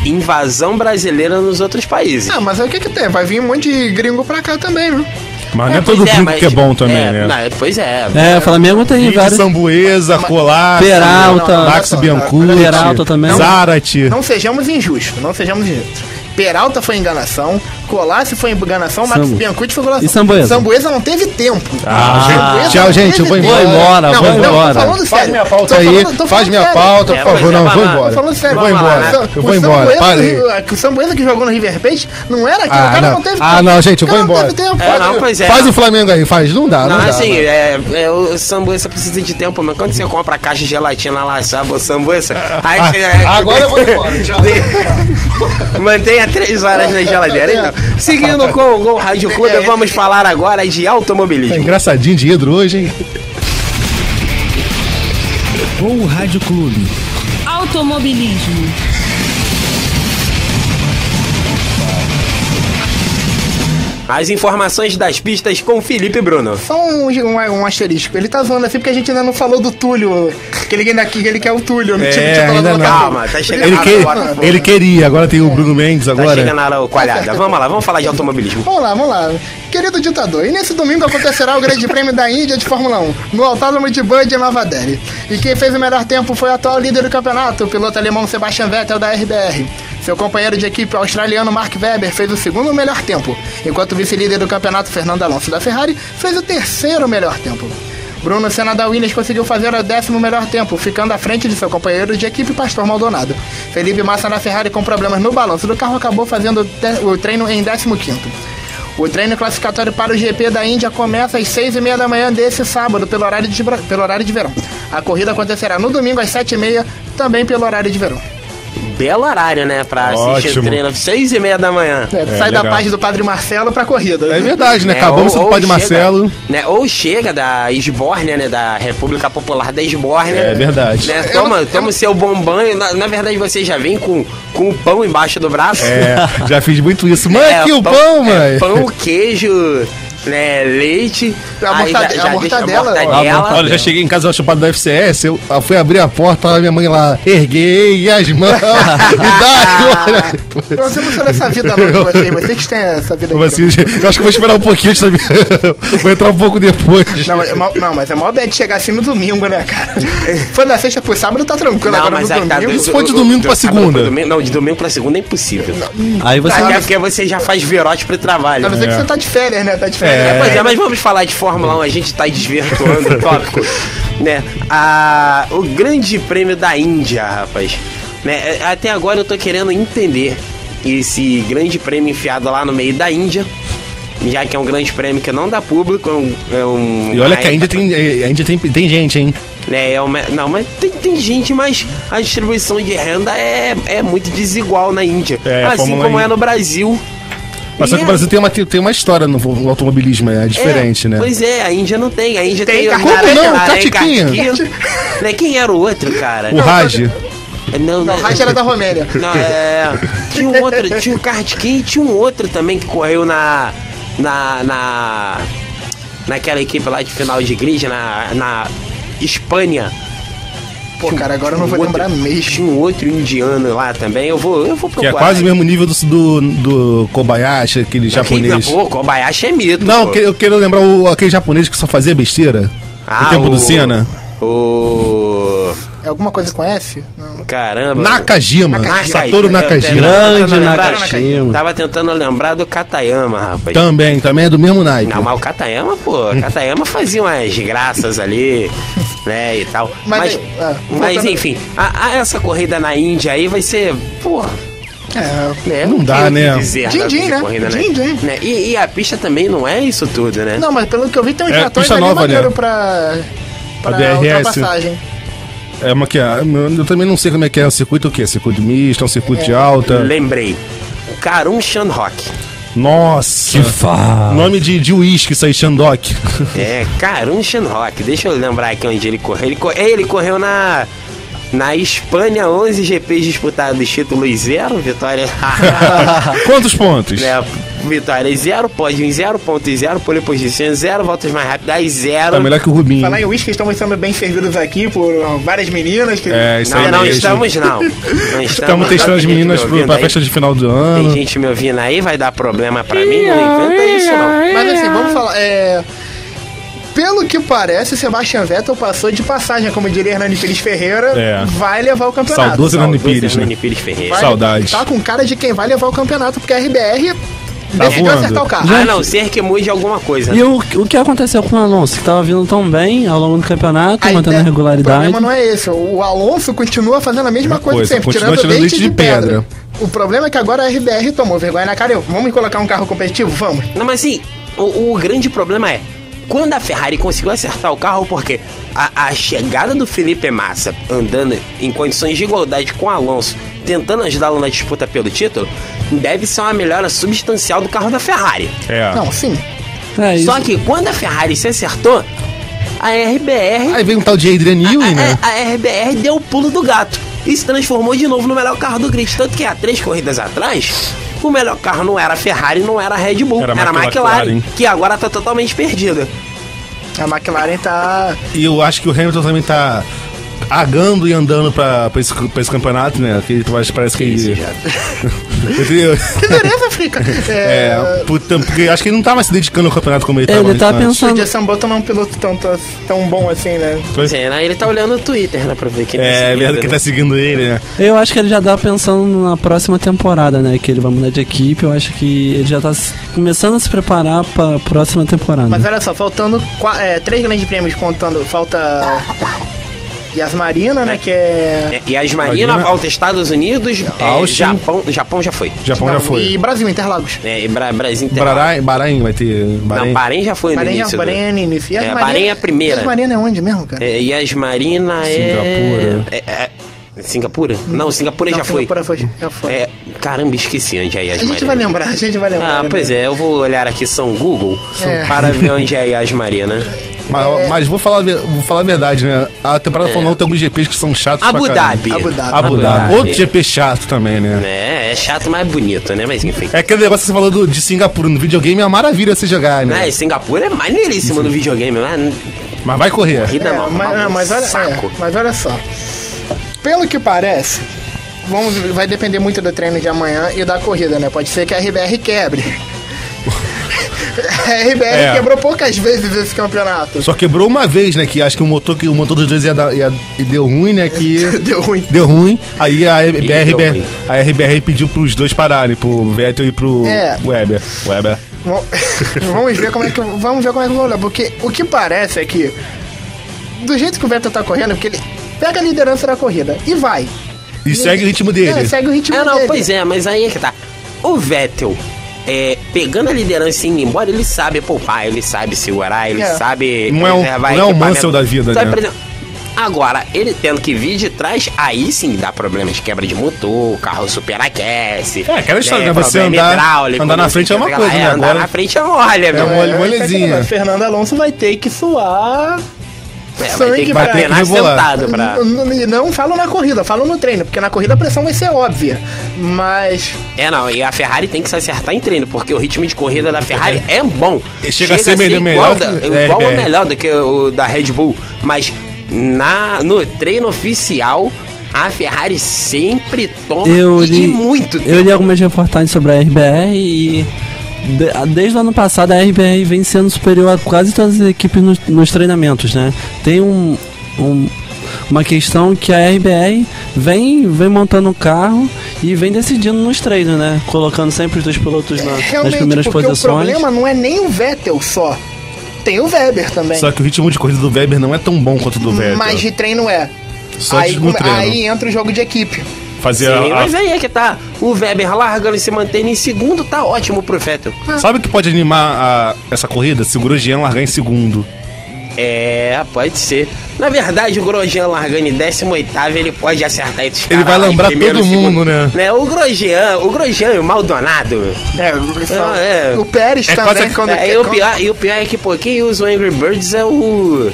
invasão brasileira nos outros países. Mas aí o que tem? Vai vir um monte de gringo pra cá também, né? Mas não é todo grupo que é bom também, né? Não, pois é. O Flamengo tem vários. Sambuesa, Colar, Peralta, Max Biancucci, Peralta também. Zarate. Não sejamos injustos. Peralta foi enganação, Colassi foi enganação, Max Biancucci foi enganação. E Sambuesa? Sambuesa não teve tempo. Tchau, gente, eu vou embora. Vou embora. Tô falando sério. Faz minha pauta aí, faz minha pauta, por favor. Não, vou embora. Tô falando sério. Eu vou embora. Parei. O Sambuesa que jogou no River Plate não era aquilo, o cara não teve tempo. Não, gente, eu vou embora. Faz o Flamengo aí, faz. Não dá. Assim, o Sambuesa precisa de tempo, mas quando você compra a caixa de gelatina lá, sabe, o Sambuesa... Agora eu vou embora, tchau. Mantenha 3 horas na geladeira, então. Seguindo com o Gol Rádio Clube, vamos falar agora de automobilismo. Tá engraçadinho de hidro hoje, hein? Gol Rádio Clube. Automobilismo. As informações das pistas com Felipe Bruno. Só um asterisco. Ele tá zoando assim porque a gente ainda não falou do Túlio. Que ele quer o Túlio. Ainda não. Calma, tá chegando Ele queria, agora tem o Bruno Mendes agora. Tá chegando na hora coalhada. Vamos lá, vamos falar de automobilismo. Vamos lá. Querido ditador, e nesse domingo acontecerá o Grande Prêmio da Índia de Fórmula 1, no Autódromo de Bud em Nova Delhi. E quem fez o melhor tempo foi o atual líder do campeonato, o piloto alemão Sebastian Vettel da RBR. Seu companheiro de equipe australiano Mark Webber fez o segundo melhor tempo, enquanto o vice-líder do campeonato Fernando Alonso da Ferrari fez o terceiro melhor tempo. Bruno Senna da Williams conseguiu fazer o 10º melhor tempo, ficando à frente de seu companheiro de equipe Pastor Maldonado. Felipe Massa da Ferrari, com problemas no balanço do carro, acabou fazendo o treino em 15º. O treino classificatório para o GP da Índia começa às 6h30 da manhã desse sábado, pelo horário de verão. A corrida acontecerá no domingo às 7h30, também pelo horário de verão. Belo horário, né? Pra assistir o treino, 6h30 da manhã. Sai da paz do Padre Marcelo pra corrida. É verdade, né? Acabamos com o Padre Marcelo. Né? Ou chega da Esbórnia, né? Da República Popular da Esbórnia. É verdade. Né? Toma o seu bombom. Na verdade, você já vem com o pão embaixo do braço. Já fiz muito isso. Mãe, aqui o pão, mãe. Pão, queijo... Né, leite, a mortadela. Olha, já cheguei em casa chupado da FCS, eu fui abrir a porta, tava minha mãe lá, erguei as mãos, me dá agora. Você não sabe essa vida não, você que tem essa vida aqui. Eu acho que vou esperar um pouquinho, sabe? Vou entrar um pouco depois. Não, mas é mó bad chegar assim no domingo, né, cara? Foi da sexta pro sábado, tá tranquilo. Não, agora mas no domingo. Se for de domingo pra segunda. Não, de domingo pra segunda é impossível. Aí você Até porque você já faz virote pro trabalho. A não ser que você tá de férias, né? Tá de férias. Pois é, mas vamos falar de Fórmula 1, a gente tá desvirtuando o tópico, né? O Grande Prêmio da Índia, rapaz, né? Até agora eu tô querendo entender esse Grande Prêmio enfiado lá no meio da Índia, já que é um Grande Prêmio que não dá público, e olha que a Índia tem gente, hein? Não, mas tem gente, mas a distribuição de renda é muito desigual na Índia, assim como é no Brasil. Mas só que o Brasil tem uma história no automobilismo, é diferente, né? Pois é, a Índia não tem. A Índia tem como não? Catiquinha. Quem era o outro, cara? O Raj. Não, o Raj era da Romênia. Não, tinha um outro, tinha o Kartkin e tinha um outro também que correu naquela equipe lá de final de grid, na Espanha. Pô, cara, agora eu não vou lembrar mesmo. Tinha um outro indiano lá também, eu vou procurar. Que é quase o mesmo nível do Kobayashi, aquele japonês. Pô, Kobayashi é mito. Não, eu quero lembrar aquele japonês que só fazia besteira. No tempo do Senna. É alguma coisa com F? Não. Caramba. Nakajima. Satoru Nakajima. Grande Nakajima. Tava tentando lembrar do Katayama, rapaz. Também é do mesmo naipe. Não, mas o Katayama, Katayama fazia umas graças ali, né, e tal. Mas enfim, essa corrida na Índia aí vai ser, não dá, né? Din-din, né? Né? E a pista também não é isso tudo, né? Não, mas pelo que eu vi tem uns tratores ali nova, maneiro né? pra DRS. ultrapassagem. Eu também não sei como é que é o circuito, o quê? Circuito misto, um circuito de alta. Lembrei. Karun Shandrock. Nossa! Que nome de uísque, isso aí, Shandok. Karun Shandrock. Deixa eu lembrar aqui onde ele correu. Ele correu na Espanha, 11 GPs disputados, títulos 0, vitória. Quantos pontos? vitórias, 0 pódio, 0 pontos, 0 pole position, 0 voltas mais rápidas, 0. Tá melhor que o Rubinho. Falar em uísque, estamos sendo bem servidos aqui por várias meninas. Que... Isso aí Não mesmo. estamos, não. Estamos testando as meninas pra festa de final do ano. Tem gente me ouvindo aí, vai dar problema pra mim, não inventa isso não. Mas assim, vamos falar. Pelo que parece, Sebastian Vettel passou de passagem, como diria Hernani Pires Ferreira, vai levar o campeonato. Saudoso Hernani Pires, né? Hernani Pires Ferreira. Saudade. Tá com cara de quem vai levar o campeonato, porque a RBR Tá decidiu voando. acertar o carro. A não ser que mude alguma coisa. E o que aconteceu com o Alonso, que tava vindo tão bem ao longo do campeonato, mantendo a O regularidade? problema não é esse. O Alonso continua fazendo a mesma coisa sempre, continua tirando leite de pedra. O problema é que agora a RBR tomou vergonha na cara. Vamos colocar um carro competitivo? Vamos. Não, mas assim, o grande problema é quando a Ferrari conseguiu acertar o carro, porque a chegada do Felipe Massa andando em condições de igualdade com o Alonso, tentando ajudá-lo na disputa pelo título, deve ser uma melhora substancial do carro da Ferrari. Não, sim. Só que quando a Ferrari se acertou, a RBR... Aí veio um tal de Adrian Newey, né? A RBR deu o pulo do gato e se transformou de novo no melhor carro do grid. Tanto que há 3 corridas atrás, o melhor carro não era a Ferrari, não era a Red Bull, era a McLaren, que agora tá totalmente perdida. A McLaren tá... E eu acho que o Hamilton também tá agando e andando pra esse campeonato, né? Que parece que ele... Que dureza, Frica. Porque acho que ele não tá mais se dedicando ao campeonato como ele tava Ele tá antes. pensando... O Jason Button não é um piloto tão bom assim, né? Pois é, né? Ele tá olhando o Twitter, né? Pra ver quem Verdade que tá seguindo ele, né? Eu acho que ele já tá pensando na próxima temporada, né? Que ele vai mudar de equipe. Eu acho que ele já tá começando a se preparar pra próxima temporada. Mas olha só, faltando 3 grandes prêmios contando. Falta Yasmarina, né? Que é... Yasmarina, volta Estados Unidos, Japão já foi. Japão já foi. E Brasil, Interlagos. E Brasil Interlagos. Bahrein vai ter... Não, Bahrein já foi no início. Bahrein é no início. Bahrein é a primeira. Yasmarina é onde mesmo, cara? Yasmarina Singapura? Não, Singapura já foi. Já foi. Caramba, esqueci onde é Yasmarina. A gente vai lembrar. Pois é, eu vou olhar aqui São Google para ver onde é Yasmarina. Mas vou falar a verdade, né? A temporada falou tem alguns GPs que são chatos Abu Dhabi. Outro GP chato também, né? É chato, mas é bonito, né? Mas enfim. É aquele negócio que você falou de Singapura no videogame, é uma maravilha você jogar, né? Singapura é maneiríssimo no videogame, mas vai correr. Mas olha só. Pelo que parece, vai depender muito do treino de amanhã e da corrida, né? Pode ser que a RBR quebre. A RBR quebrou poucas vezes esse campeonato. Só quebrou uma vez, né? Que acho que o motor dos dois e deu ruim, né? Que deu ruim. Aí a RBR pediu pros dois pararem, pro Vettel e pro Weber. Vamos ver como é que vai olhar. Porque o que parece é que, do jeito que o Vettel tá correndo, porque ele pega a liderança da corrida e vai. E segue o ritmo dele. Segue o ritmo dele. Pois é, mas aí é que tá. O Vettel, pegando a liderança e indo embora, ele sabe poupar, ele sabe segurar, ele sabe... Não é o Mansell da vida, sabe, né? Por exemplo, agora, ele tendo que vir de trás, aí sim dá problema de quebra de motor, o carro superaquece. Aquela história, né? Você andar na frente é uma coisa, né? Andar na frente é mole, meu. molezinha. Fernando Alonso vai ter que suar... vai ter que treinar sentado pra... Não falo na corrida, falo no treino, porque na corrida a pressão vai ser óbvia, mas... e a Ferrari tem que se acertar em treino, porque o ritmo de corrida da Ferrari é bom. Chega a ser melhor igual ou melhor do que o da Red Bull, mas no treino oficial... A Ferrari sempre toma muito tempo. Eu li algumas reportagens sobre a RBR e... Desde o ano passado a RBR vem sendo superior a quase todas as equipes nos treinamentos, né? Tem uma questão que a RBR vem montando o carro e vem decidindo nos treinos, né? Colocando sempre os dois pilotos nas primeiras posições. O problema não é nem o Vettel só. Tem o Weber também. Só que o ritmo de corrida do Weber não é tão bom quanto o do Vettel. Mas de treino é. Só no treino. Aí entra o jogo de equipe. Mas aí é que tá. O Weber largando e se mantendo em segundo, tá ótimo pro Vettel. Sabe o que pode animar essa corrida? Se o Grosjean largar em segundo. Pode ser. Na verdade, o Grosjean largando em 18º, ele pode acertar entre os caras. Ele vai lembrar todo mundo, né? O Grosjean e o Maldonado. O Pérez também. E o pior é que quem usa o Angry Birds é o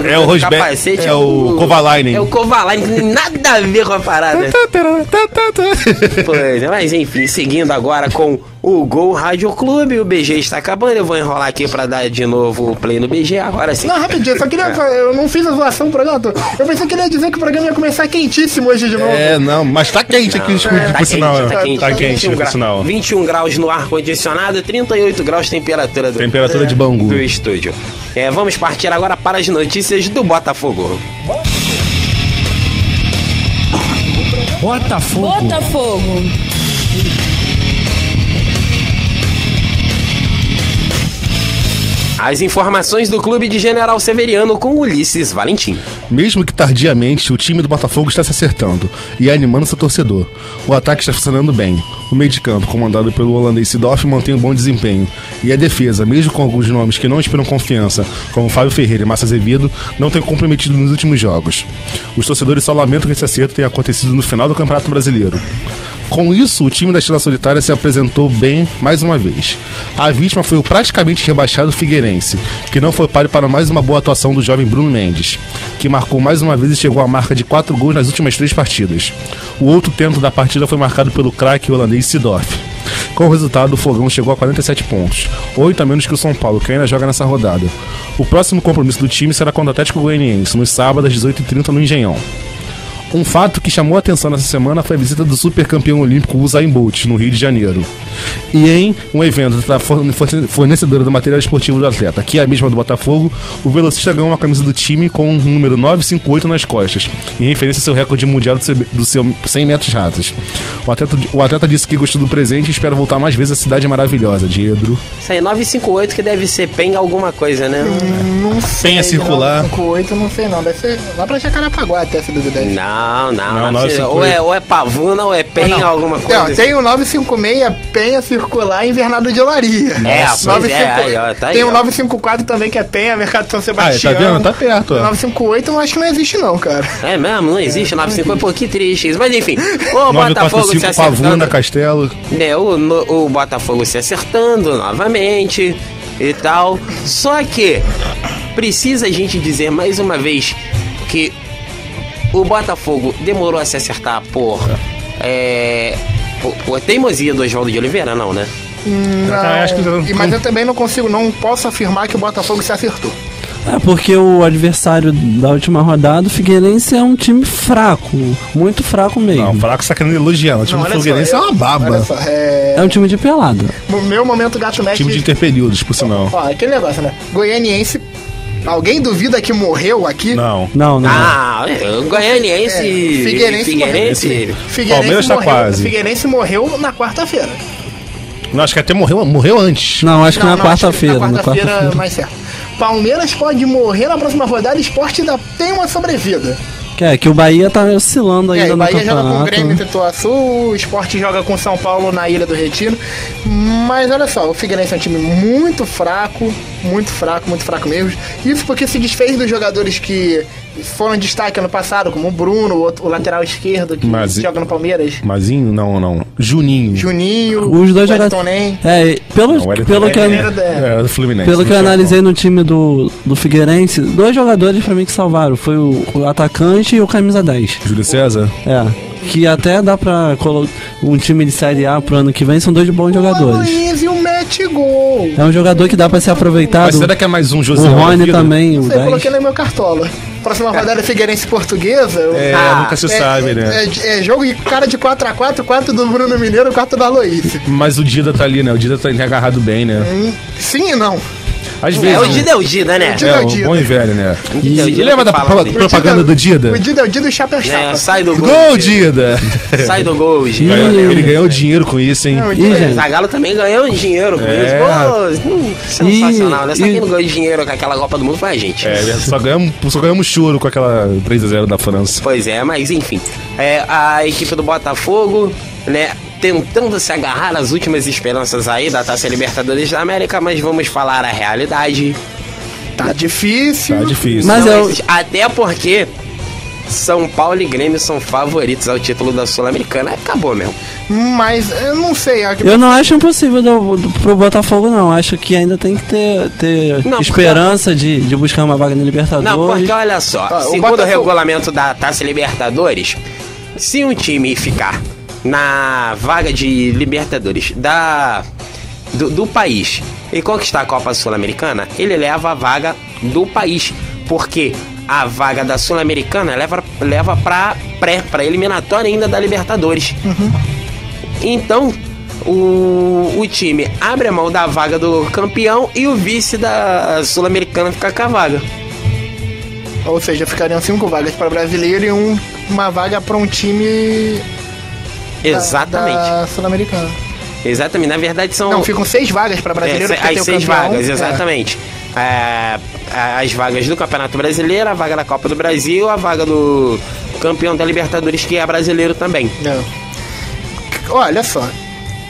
É o Rosberg, capacete, é o Kovalainen. É o Kovalainen, que tem nada a ver com a parada. Pois é, mas enfim, seguindo agora com o Gol Rádio Clube, o BG está acabando, eu vou enrolar aqui pra dar de novo o play no BG, agora sim. Não, rapidinho, só queria. Eu não fiz a zoação do programa. Eu pensei que ele ia dizer que o programa ia começar quentíssimo hoje de novo. Não, mas tá quente aqui no estúdio, por sinal. Tá quente, 21 por sinal. 21 graus no ar-condicionado, 38 graus temperatura de Bangu. do estúdio. Vamos partir agora para as notícias do Botafogo. Botafogo. As informações do clube de General Severiano com Ulisses Valentim. Mesmo que tardiamente, o time do Botafogo está se acertando e animando seu torcedor. O ataque está funcionando bem. O meio de campo, comandado pelo holandês Seedorf, mantém um bom desempenho. E a defesa, mesmo com alguns nomes que não inspiram confiança, como Fábio Ferreira e Márcio Azevedo, não tem comprometido nos últimos jogos. Os torcedores só lamentam que esse acerto tenha acontecido no final do Campeonato Brasileiro. Com isso, o time da Estrela Solitária se apresentou bem mais uma vez. A vítima foi o praticamente rebaixado Figueirense, que não foi páreo para mais uma boa atuação do jovem Bruno Mendes, que marcou mais uma vez e chegou à marca de 4 gols nas últimas 3 partidas. O outro tento da partida foi marcado pelo craque holandês Seedorf. Com o resultado, o Fogão chegou a 47 pontos, 8 a menos que o São Paulo, que ainda joga nessa rodada. O próximo compromisso do time será contra o Atlético Goianiense, nos sábados às 18h30 no Engenhão. Um fato que chamou a atenção nessa semana foi a visita do super campeão olímpico Usain Bolt, no Rio de Janeiro. E em um evento da fornecedora do material esportivo do atleta, que é a mesma do Botafogo, o velocista ganhou uma camisa do time com o número 958 nas costas, em referência ao seu recorde mundial do seu 100 metros rasos. O atleta disse que gostou do presente e espera voltar mais vezes à cidade maravilhosa, Diedro. Isso aí, 958 que deve ser PEN alguma coisa, né? Não sei. Penha circular. 958, não sei não. Deve ser lá pra Jacarapaguá até, se duvidar. Não, ou é Pavuna ou é Penha alguma coisa. Não, tem o 956 Penha circular invernado de Olaria. Tem o 954 também que é Penha, Mercado São Sebastião. Tá vendo? Tá perto. 958 eu acho que não existe não, cara. É mesmo? Não existe 958, pô, que triste isso. Mas enfim, o Botafogo se acertando. Pavuna, Castelo. O Botafogo se acertando novamente e tal. Só que precisa a gente dizer mais uma vez que o Botafogo demorou a se acertar por teimosia do Oswaldo de Oliveira, não, né? Não, mas eu também não posso afirmar que o Botafogo se acertou. Porque o adversário da última rodada, o Figueirense, é um time fraco, muito fraco mesmo. Não, fraco você tá querendo elogiar. O time do Figueirense é uma baba. É um time de pelada. Meu momento gato mestre. Time de interperíodos, por sinal. Ó, aquele negócio, né? Goianiense. Alguém duvida que morreu aqui? Não. O Goianiense. Figueirense. Palmeiras tá quase. Figueirense morreu na quarta-feira. Não, acho que até morreu antes. Não, acho que na quarta-feira. Na quarta-feira, mais certo. Palmeiras pode morrer na próxima rodada e o Sport ainda tem uma sobrevida. Que o Bahia tá oscilando ainda no campeonato. O Bahia joga com o Grêmio em Pituaçu, o Sport joga com o São Paulo na Ilha do Retiro. Mas olha só, o Figueirense é um time muito fraco mesmo. Isso porque se desfez dos jogadores que foram destaque ano passado, como o Bruno, o lateral esquerdo que joga no Palmeiras. Mazinho? Não. Juninho. Os dois jogadores. Pelo que eu analisei no time do Figueirense, 2 jogadores pra mim que salvaram. Foi o atacante e o camisa 10. Júlio César? Que até dá pra colocar um time de Série A pro ano que vem, são 2 bons jogadores. O mete gol. É um jogador que dá pra ser aproveitado. Mas será que é mais um José? O Rony também, o 10. Coloquei no meu cartola. Próxima rodada é Figueirense Portuguesa. Nunca se sabe, né? É jogo de cara de 4x4, 4 do Bruno Mineiro, 4 do Aloysio. Mas o Dida tá ali, né? O Dida tá agarrado bem, né? Sim e não. Às vezes. O Dida é o Dida, né? O bom e velho, né? E lembra da propaganda do Dida? O Dida é o Dida e chapa é chapa. Sai do gol. Gol, Dida! Sai do gol, Dida. Ele ganhou dinheiro com isso, hein? O Zagallo também ganhou dinheiro com isso. Pô, sensacional, né? Só quem não ganhou dinheiro com aquela Copa do Mundo foi a gente. Só ganhamos choro com aquela 3-0 da França. Pois é, mas enfim. A equipe do Botafogo, né? Tentando se agarrar às últimas esperanças aí da Taça Libertadores da América, mas vamos falar a realidade. Tá difícil. Mas até porque São Paulo e Grêmio são favoritos ao título da Sul-Americana. Acabou mesmo. Mas eu não sei. Eu não acho impossível pro Botafogo, não. Acho que ainda tem que ter Não, esperança de buscar uma vaga na Libertadores. Não, porque olha só, o segundo o Botafogo- regulamento da Taça Libertadores, se um time ficar na vaga de Libertadores do país e conquistar a Copa Sul-Americana, ele leva a vaga do país, porque a vaga da Sul-Americana leva pra eliminatória ainda da Libertadores. Então, o time abre a mão da vaga do campeão e o vice da Sul-Americana fica com a vaga. Ou seja, ficariam 5 vagas para brasileiro e uma vaga para um time Exatamente. da Sul-Americana. Exatamente. Na verdade, são Não, ficam 6 vagas para brasileiro. porque tem as o 6 campeão. vagas, exatamente. As vagas do Campeonato Brasileiro, a vaga da Copa do Brasil, a vaga do campeão da Libertadores, que é brasileiro também. Olha só,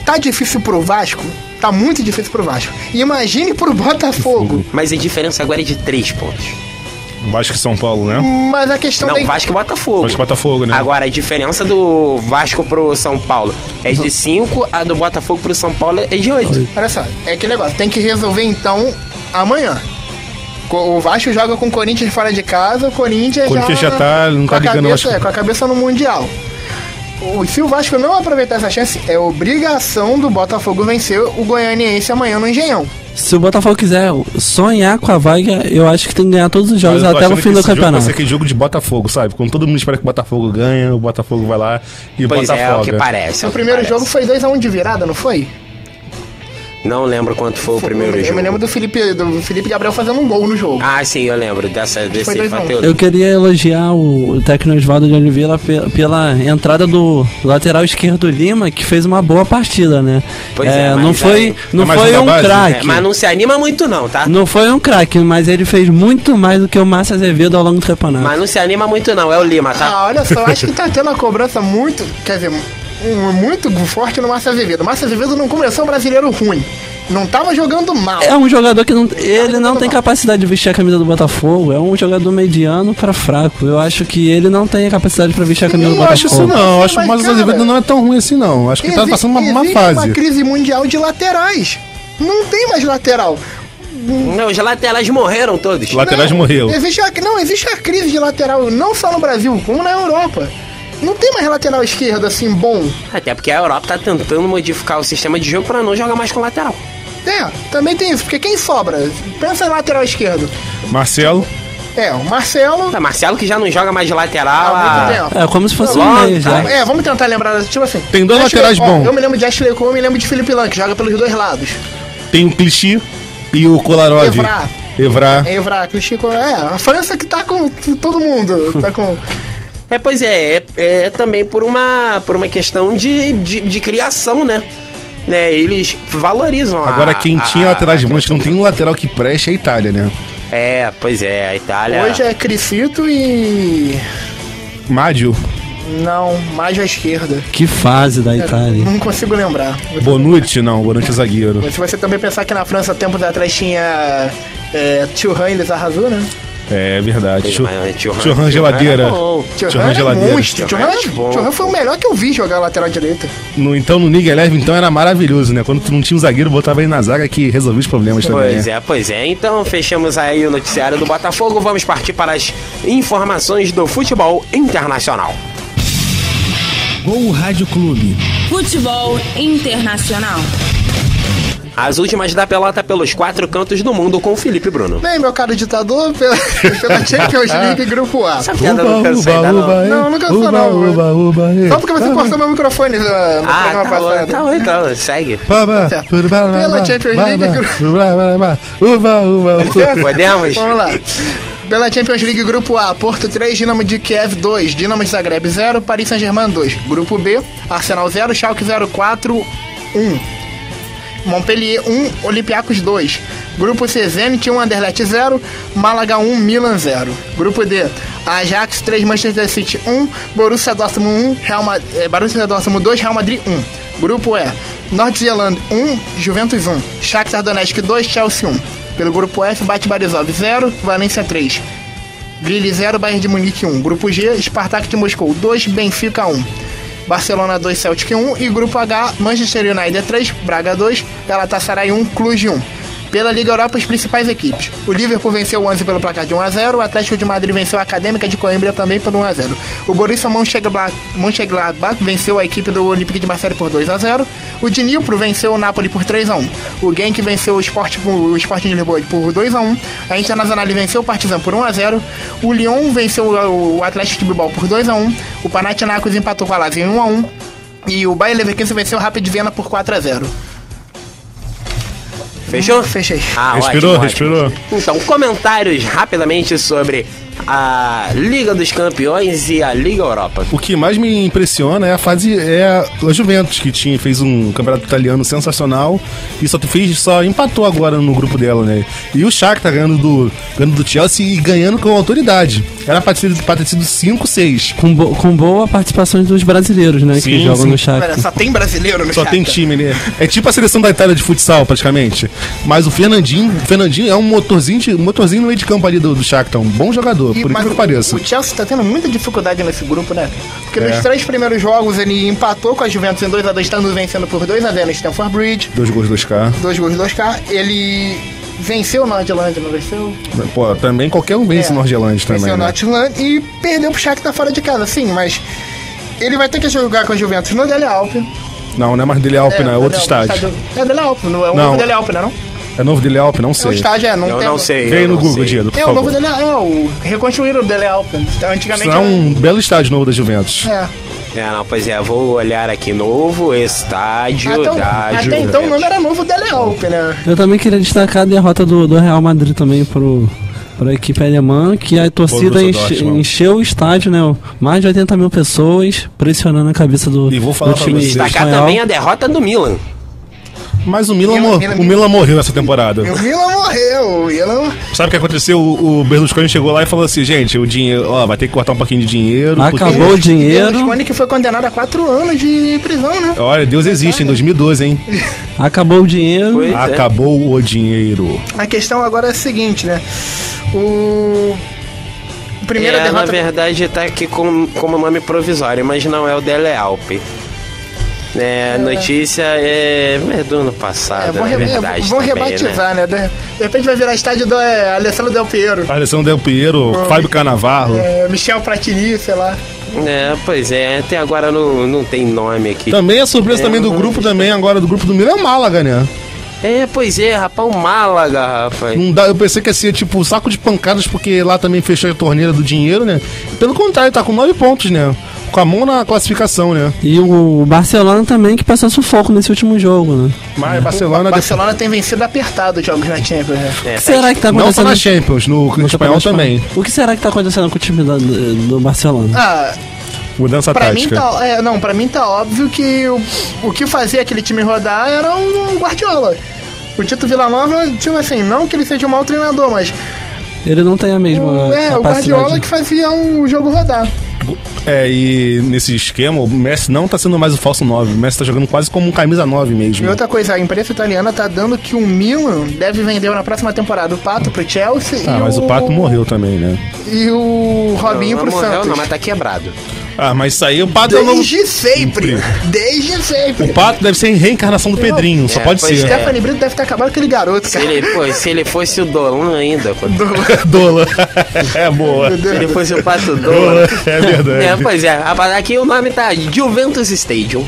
tá difícil pro Vasco, tá muito difícil pro Vasco. Imagine pro Botafogo. Mas a diferença agora é de 3 pontos. Vasco e São Paulo, né? Mas a questão Não, Vasco e Botafogo. Vasco e Botafogo, né? Agora, a diferença do Vasco pro São Paulo é de 5, a do Botafogo pro São Paulo é de 8. Olha só, é que negócio, tem que resolver então amanhã. O Vasco joga com o Corinthians fora de casa, o Corinthians já tá, não tá ligando mais. com a cabeça no Mundial. Se o Vasco não aproveitar essa chance, é obrigação do Botafogo vencer o Goianiense amanhã no Engenhão. Se o Botafogo quiser sonhar com a vaga, eu acho que tem que ganhar todos os jogos Mas eu tô até o achando fim que do esse jogo campeonato. Vai ser aquele jogo de Botafogo, sabe? Quando todo mundo espera que o Botafogo ganha, o Botafogo vai lá e Pois Botafogo. é o que parece. é O que primeiro parece. jogo foi 2-1 de virada, não foi? Não lembro quanto foi o primeiro Eu jogo. me lembro do Felipe Gabriel fazendo um gol no jogo. Ah, sim, eu lembro desse 2-1. fator. Eu queria elogiar o técnico Oswaldo de Oliveira pela entrada do lateral esquerdo Lima, que fez uma boa partida, né? Pois é, mas não aí- foi, não É mais foi um um da base? craque. Mas não se anima muito não, tá? Não foi um craque, mas ele fez muito mais do que o Márcio Azevedo ao longo do campeonato. Mas não se anima muito não, é o Lima, tá? Ah, olha só, acho que tá tendo uma cobrança muito, quer dizer, muito forte no Márcio Azevedo. O Márcio Azevedo não começou um brasileiro ruim. Não tava jogando mal. É um jogador que ele não tem capacidade de vestir a camisa do Botafogo. É um jogador mediano pra fraco. Eu acho que ele não tem a capacidade pra vestir a camisa do Eu não acho Botafogo. isso não, eu acho que o Mas, Márcio cara, Azevedo não é tão ruim assim não. Acho que ele tá passando uma Existe fase. uma crise mundial de laterais. Não tem mais lateral. Não, os laterais morreram todos. Laterais morreu. Existe a crise de lateral, não só no Brasil, como na Europa. Não tem mais lateral esquerdo assim bom. Até porque a Europa tá tentando modificar o sistema de jogo pra não jogar mais com lateral. Também tem isso, porque quem sobra? Pensa em lateral esquerdo. Marcelo, O Marcelo. Tá, Marcelo que já não joga mais de lateral. Há muito tempo. É como se fosse Long um meio já. time. Vamos tentar lembrar, tipo assim. Tem dois Ashley- laterais bons. Eu me lembro de Ashley Cole, eu me lembro de Felipe Lan, que joga pelos dois lados. tem o Clichê e o Kolarov. Evra, Chico, a França que tá com todo mundo. Tá com. Pois é também por uma questão de criação, né? Eles valorizam Agora quem tinha laterais bons, que não tem um lateral que preste, é a Itália, né? Pois é, a Itália... Hoje é Cricito e. Mádio, Não, mais à esquerda. Que fase da Itália. Não consigo lembrar. Bonucci, não, Bonucci é zagueiro. Se você também pensar que na França, tempos atrás, tinha Thuram, eles arrasou, né? É verdade. Thuram Thuram geladeira. Thuram era geladeira. monstro. Thuram era bom. Thuram foi o melhor que eu vi jogar lateral direita. Então no Liga Eleve, então era maravilhoso, né? Quando tu não tinha um zagueiro, botava ele na zaga que resolvia os problemas também. Pois é. Então fechamos aí o noticiário do Botafogo. Vamos partir para as informações do futebol internacional. Gol Rádio Clube. Futebol internacional. As últimas da pelota pelos 4 cantos do mundo com o Felipe Bruno. Bem, meu caro ditador, pela Champions League Grupo A. Essa piada não cansa ainda, não. Não, não cansou não. Só porque você cortou meu microfone no programa passado. Tá bom, então, segue. Pela Champions League Podemos? Vamos lá. Pela Champions League Grupo A, Porto 3, Dinamo de Kiev 2, Dinamo de Zagreb 0, Paris Saint-Germain 2. Grupo B, Arsenal 0, Schalke 04, 1. Montpellier 1, Olympiacos 2. Grupo C, Zenit 1, Anderlecht 0, Málaga 1, Milan 0. Grupo D, Ajax 3, Manchester City 1, Borussia Dortmund 1, Borussia Dortmund 2, Real Madrid 1. Grupo E, Norte-Zelândia 1, Juventus 1, Shakhtar Donetsk 2, Chelsea 1. Pelo grupo F, Bate Barisov 0, Valência 3. Lille 0, Bayern de Munique 1. Grupo G, Spartak de Moscou 2, Benfica 1. Barcelona 2, Celtic 1. E Grupo H, Manchester United 3, Braga 2, Galatasaray 1, Cluj 1. Pela Liga Europa, as principais equipes. O Liverpool venceu o 11 pelo placar de 1-0. O Atlético de Madrid venceu a Acadêmica de Coimbra também por 1-0. O Borussia Mönchengladbach venceu a equipe do Olympique de Marseille por 2-0. O Dnipro venceu o Napoli por 3-1. O Genk venceu o Sporting de Lisboa por 2-1. A Internazionale venceu o Partizan por 1-0. O Lyon venceu o Atlético de Bilbao por 2-1. O Panathinaikos empatou com a Lazio em 1-1. E o Bayer Leverkusen venceu o Rapid Viena por 4-0. Fechou? Fechei. Respirou, ótimo, respirou. ótimo. Então, comentários rapidamente sobre a Liga dos Campeões e a Liga Europa. O que mais me impressiona é a Juventus, que fez um campeonato italiano sensacional e só empatou agora no grupo dela, né? E o Shakhtar ganhando do Chelsea e ganhando com autoridade. Era pra ter sido 5-6. Com boa participação dos brasileiros, né? Sim, que jogam sim. no Shakhtar. Só tem brasileiro no Só Shakhtar. tem time, né? É tipo a seleção da Itália de futsal, praticamente. Mas o Fernandinho é um motorzinho no meio de campo ali do Shakhtar. Um bom jogador, por incrível que pareça. O Chelsea tá tendo muita dificuldade nesse grupo, né? Porque É. nos 3 primeiros jogos ele empatou com a Juventus em 2-2, estando vencendo por 2-0 no Stamford Bridge. 2 gols, 2K. 2 gols, 2K. Ele venceu o Nordjylland, não venceu? Pô, também qualquer um vence o Nordjylland também, Venceu o né? Nordjylland e perdeu pro Shakhtar fora de casa, sim, mas ele vai ter que jogar com a Juventus no Dele Alpi. Não é mais Dele Alpi, não. É outro estádio. É Dele Alpi, não é o Não. novo Dele Alpi, não é não? É novo Dele Alpi? Não É o sei. estádio, Eu não sei. Vem eu no não Google, sei. Diego, por É o favor. novo Dele Alpi, reconstruíram o Dele Alpi. Antigamente Isso é um belo estádio novo da Juventus. Pois é, vou olhar aqui, novo estádio da Até Juventus. então o nome era novo Dele Alpi, né? Eu também queria destacar a derrota do Real Madrid também para a equipe alemã, que a torcida Borussia Dortmund. encheu o estádio, né? Mais de 80 mil pessoas pressionando a cabeça do E vou falar do pra time vocês. Destacar espanhol. também a derrota do Milan. Mas o Milan morreu nessa temporada. O Milan morreu, Sabe o que aconteceu? O Berlusconi chegou lá e falou assim, gente, o dinheiro, vai ter que cortar um pouquinho de dinheiro. Acabou o dinheiro, Berlusconi que foi condenado a 4 anos de prisão, né? Olha, Deus existe, em 2012, hein? acabou o dinheiro. Pois é. Acabou o dinheiro. A questão agora é a seguinte, né? O primeira Na derrota... verdade tá aqui como nome provisório, mas não é o Dele Alpi. Notícia é do ano passado, vão é verdade. vão também, rebatizar, né? De repente vai virar estádio do Alessandro Del Piero. Alessandro Del Piero, Fábio Cannavaro. Michel Platini, sei lá. Pois é, até agora não tem nome aqui. Também a surpresa também do grupo também, agora do grupo do Milan é o Málaga, né? Pois é, rapaz, o Málaga, rapaz. Não dá, eu pensei que ia ser tipo um saco de pancadas, porque lá também fechou a torneira do dinheiro, né? Pelo contrário, tá com 9 pontos, né? Com a mão na classificação, né? E o Barcelona também, que passou sufoco nesse último jogo, né? Mas Barcelona... O Barcelona tem vencido apertado os jogos na Champions, né? O que será que tá Não só acontecendo? na Champions, no espanhol também. O que será que tá acontecendo com o time do Barcelona? Mudança Pra mim tática. pra mim tá óbvio que o que fazia aquele time rodar era o Guardiola. O Tito Villanova, tipo assim, não que ele seja um mau treinador, mas Ele não tem a mesma o capacidade. Guardiola que fazia o jogo rodar. E nesse esquema, o Messi não tá sendo mais o falso 9. O Messi tá jogando quase como um camisa 9 mesmo. E outra coisa, a imprensa italiana tá dando que o Milan deve vender na próxima temporada o Pato pro Chelsea Mas o Pato morreu também, né? e o Robinho pro morreu, Santos. não, mas tá quebrado. Mas isso aí o Pato é o novo... Desde sempre! Desde sempre! O Pato deve ser a reincarnação do Pedrinho, só pode pois ser. é. Stephanie Brito deve ter acabado com aquele garoto, cara. Se ele fosse o Dolan ainda, pô. Dola. É boa. Se ele fosse o Pato Dolan. É verdade. Pois é, rapaz, aqui o nome tá Juventus Stadium.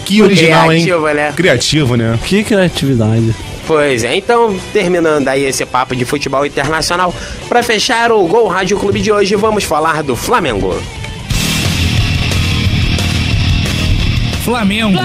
Que original, Criativo, hein? né? Criativo, né? Que criatividade. Pois é, então, terminando aí esse papo de futebol internacional, pra fechar o Gol Rádio Clube de hoje, vamos falar do Flamengo. Flamengo.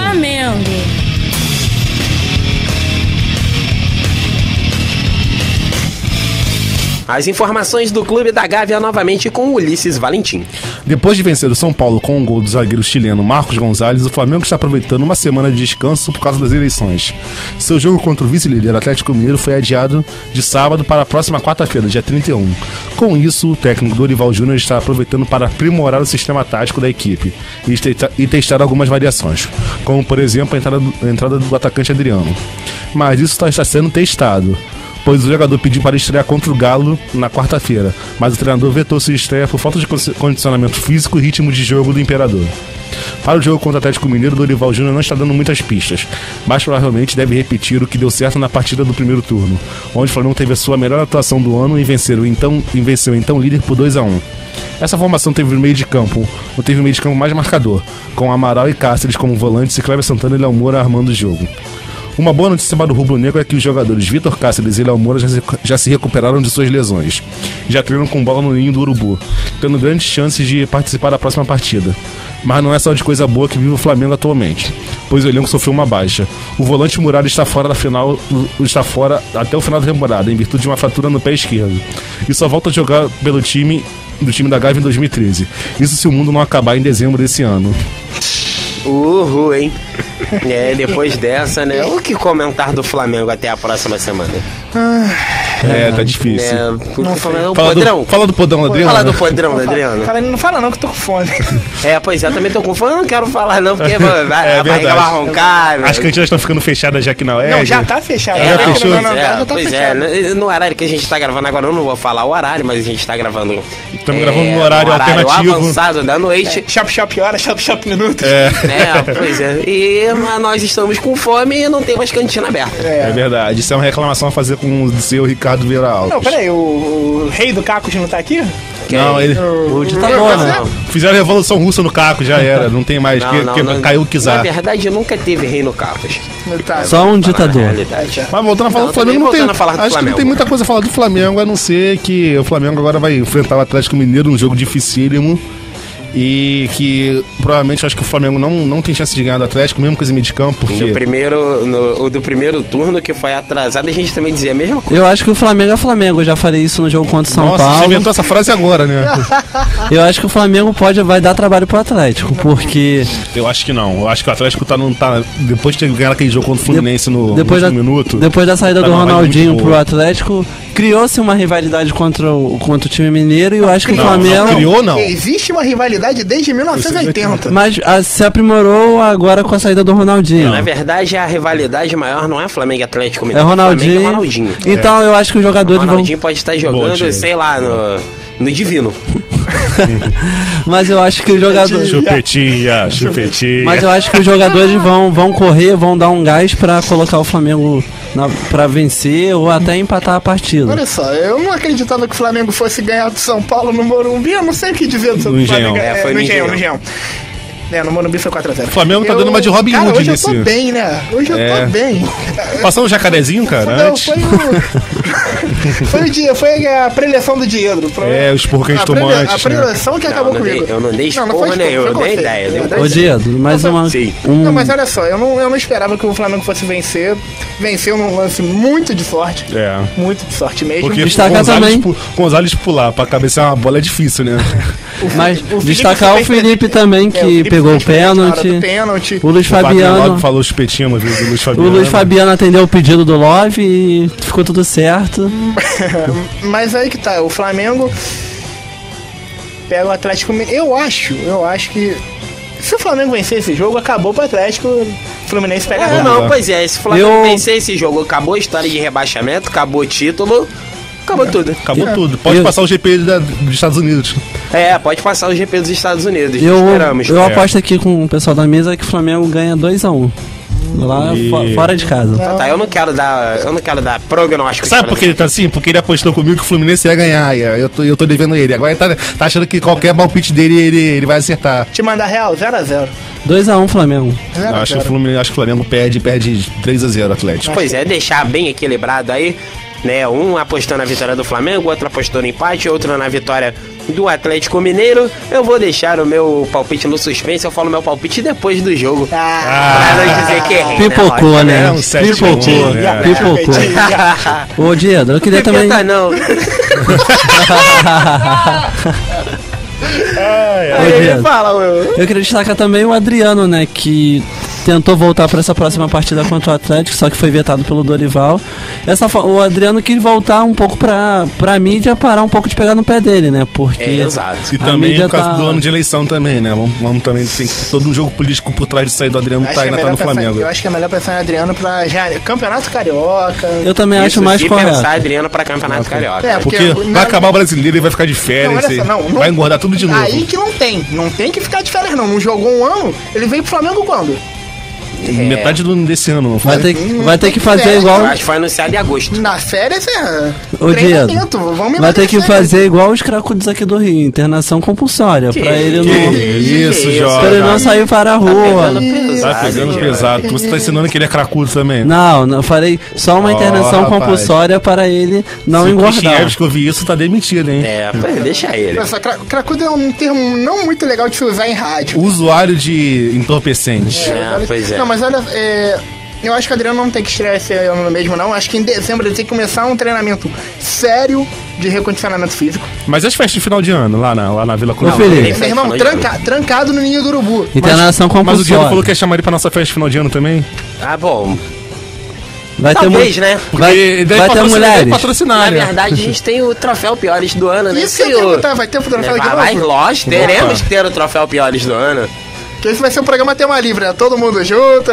As informações do Clube da Gávea novamente com Ulisses Valentim. Depois de vencer o São Paulo com um gol do zagueiro chileno Marcos Gonzalez, o Flamengo está aproveitando uma semana de descanso por causa das eleições. Seu jogo contra o vice-líder Atlético Mineiro foi adiado de sábado para a próxima quarta-feira, dia 31. Com isso, o técnico Dorival Júnior está aproveitando para aprimorar o sistema tático da equipe e testar algumas variações, como por exemplo a entrada do atacante Adriano. Mas isso está sendo testado. pois o jogador pediu para estrear contra o Galo na quarta-feira, mas o treinador vetou sua estreia por falta de condicionamento físico e ritmo de jogo do Imperador. Para o jogo contra o Atlético Mineiro, Dorival Júnior não está dando muitas pistas, mas provavelmente deve repetir o que deu certo na partida do primeiro turno, onde o Flamengo teve a sua melhor atuação do ano e venceu o então líder por 2-1. Essa formação teve o meio de campo mais marcador, com Amaral e Cáceres como volantes e Cléber Santana e Léo Moura armando o jogo. Uma boa notícia para o rubro-negro é que os jogadores Vitor Cáceres e Léo Moura já se recuperaram de suas lesões. Já treinam com bola no ninho do Urubu, tendo grandes chances de participar da próxima partida. Mas não é só de coisa boa que vive o Flamengo atualmente, pois o elenco sofreu uma baixa. O volante Muralha está fora até o final da temporada, em virtude de uma fratura no pé esquerdo. E só volta a jogar do time da Gávea em 2013. Isso se o mundo não acabar em dezembro desse ano. Hein? Depois dessa, né? O que comentar do Flamengo até a próxima semana? Tá difícil. Fala do podrão, Adriano. Fala do podrão, Adriano. Não fala não, que eu tô com fome. Pois é, também tô com fome, não quero falar não, porque a barriga vai roncar. As cantinas estão ficando fechadas já aqui na UERJ. Não, já tá fechado. Já fechou? Pois é, no horário que a gente tá gravando agora, eu não vou falar o horário, mas a gente tá gravando... Estamos gravando no horário alternativo. Avançado da noite. Shop hora, shop minutos. Pois é. E nós estamos com fome e não temos cantina aberta. É verdade. Isso é uma reclamação a fazer com o seu Ricardo Vieira Alves. Não, peraí, o rei do Cacos não tá aqui? Não, ele... O ditador, né? Fizeram a Revolução Russa no Caco, já era. Não tem mais. Caiu o Kizar. Na verdade, nunca teve rei no Cacos. Só um ditador. Mas voltando a falar do Flamengo, não tem... Acho que não tem muita coisa a falar do Flamengo, a não ser que o Flamengo agora vai enfrentar o Atlético Mineiro num jogo dificílimo. E que provavelmente acho que o Flamengo não tem chance de ganhar do Atlético, mesmo com esse meio de campo. Porque... O do primeiro turno, que foi atrasado, a gente também dizia a mesma coisa. Eu acho que o Flamengo é Flamengo. Eu já falei isso no jogo contra o São Paulo. Você inventou essa frase agora, né? Eu acho que o Flamengo vai dar trabalho pro Atlético, porque... Eu acho que não. Eu acho que o Atlético não tá depois de ter ganhado aquele jogo contra o Fluminense no último minuto. Depois da saída do Ronaldinho pro Atlético, criou-se uma rivalidade contra o time mineiro, e eu acho que o Flamengo... Não criou, não. Existe uma rivalidade desde 1980. Mas se aprimorou agora com a saída do Ronaldinho. Na verdade, a rivalidade maior não é Flamengo e Atlético Mineiro. É Ronaldinho. É Ronaldinho. Então eu acho que os jogadores vão... O Ronaldinho pode estar jogando, sei lá, no Divino. Mas eu acho que os jogadores... Chupetinha. Mas eu acho que os jogadores vão correr, vão dar um gás pra colocar o Flamengo pra vencer ou até empatar a partida. Olha só, eu não acreditava que o Flamengo fosse ganhar do São Paulo no Morumbi. Eu não sei o que devia do Flamengo. Foi no Engenhão. No Morumbi foi 4-0. O Flamengo tá dando uma de Robin Hood hoje nesse... Hoje eu tô bem, né? Hoje eu tô bem. Passou um jacarezinho, cara? Não, foi a preleção do Diedro. O esporro que a gente tomou antes. A preleção que acabou comigo. Eu não dei esporro, né? Eu dei ideia. Ô, Diedro, mais uma... Não, mas olha só, eu não esperava que o Flamengo fosse vencer. Venceu num lance muito de sorte. Muito de sorte mesmo. Porque destacar também... Gonzalez pular pra cabecear uma bola é difícil, né? Mas destacar o Felipe também, que pegou o pênalti. O Luiz Fabiano falou espetinho uma vez do Luiz Fabiano. O Luiz Fabiano atendeu o pedido do Love e ficou tudo certo. Mas aí que tá, o Flamengo pega o Atlético Mineiro. Eu acho que se o Flamengo vencer esse jogo, acabou pro Atlético. O Fluminense pega pois é, se o Flamengo vencer esse jogo, acabou a história de rebaixamento, acabou o título. Acabou tudo. Acabou tudo. Pode passar o GP dos Estados Unidos. Pode passar o GP dos Estados Unidos. Eu aposto aqui com o pessoal da mesa que o Flamengo ganha 2-1. Lá fora de casa. Tá, eu não quero dar prognóstico. Sabe por que ele tá assim? Porque ele apostou comigo que o Fluminense ia ganhar. Eu tô devendo ele. Agora ele tá achando que qualquer palpite dele ele vai acertar. Te mandar real, 0-0. 2-1 Flamengo. Acho que o Flamengo perde 3-0 Atlético. Pois é, deixar bem equilibrado aí. Né, um apostando na vitória do Flamengo, outro apostando no empate, outro na vitória do Atlético Mineiro. Eu vou deixar o meu palpite no suspense. Eu falo meu palpite depois do jogo. Pra não dizer que errei. Pipocou, né? Pipocou. Ô, Diego, eu queria também... não. Eu queria destacar também o Adriano, né? Que tentou voltar para essa próxima partida contra o Atlético, só que foi vetado pelo Dorival. O Adriano quis voltar um pouco pra mídia, parar um pouco de pegar no pé dele, né? Porque exato. E também por causa do ano de eleição também, né? Vamos também, tem todo um jogo político por trás de sair do Adriano que ainda tá no Flamengo. Eu acho que é melhor pensar em Adriano pra Campeonato Carioca. Eu também acho mais correto. Pensar Adriano pra Campeonato Carioca. Porque vai acabar o Brasileiro e vai ficar de férias. Vai engordar tudo de novo. Aí que não tem que ficar de férias não. Não jogou um ano, ele veio pro Flamengo quando? Metade desse ano, não foi? Vai ter que fazer igual. Eu acho que foi anunciado em agosto. Na férias Ô, Diego, vamos vai ter que fazer igual os cracudos aqui do Rio, internação compulsória, pra ele não. Isso, Jorge. Pra ele não sair para a rua. Tá pegando pesado. Você tá ensinando que ele é cracudo também? Não, eu falei só uma internação compulsória para ele não engordar. Se que eu vi isso, tá demitido, hein? Deixa ele. Nossa, cracudo é um termo não muito legal de se usar em rádio. Usuário de entorpecentes. Pois é. Não, mas olha, eu acho que o Adriano não tem que estrear esse ano mesmo, não. Acho que em dezembro ele tem que começar um treinamento sério de recondicionamento físico. Mas as festas de final de ano, lá na Vila Cruz? Meu irmão, trancado no ninho do urubu. Internação compulsória. Mas o Diego falou que ia chamar ele pra nossa festa de final de ano também? Ah, bom. Talvez, né? Vai ter mulheres. Na verdade, a gente tem o troféu Piores do ano, né? Isso que eu ia perguntar, vai ter o troféu de novo? Mas lógico, teremos que ter o troféu Piores do ano. Que esse vai ser um programa tema livre, né? Todo mundo junto.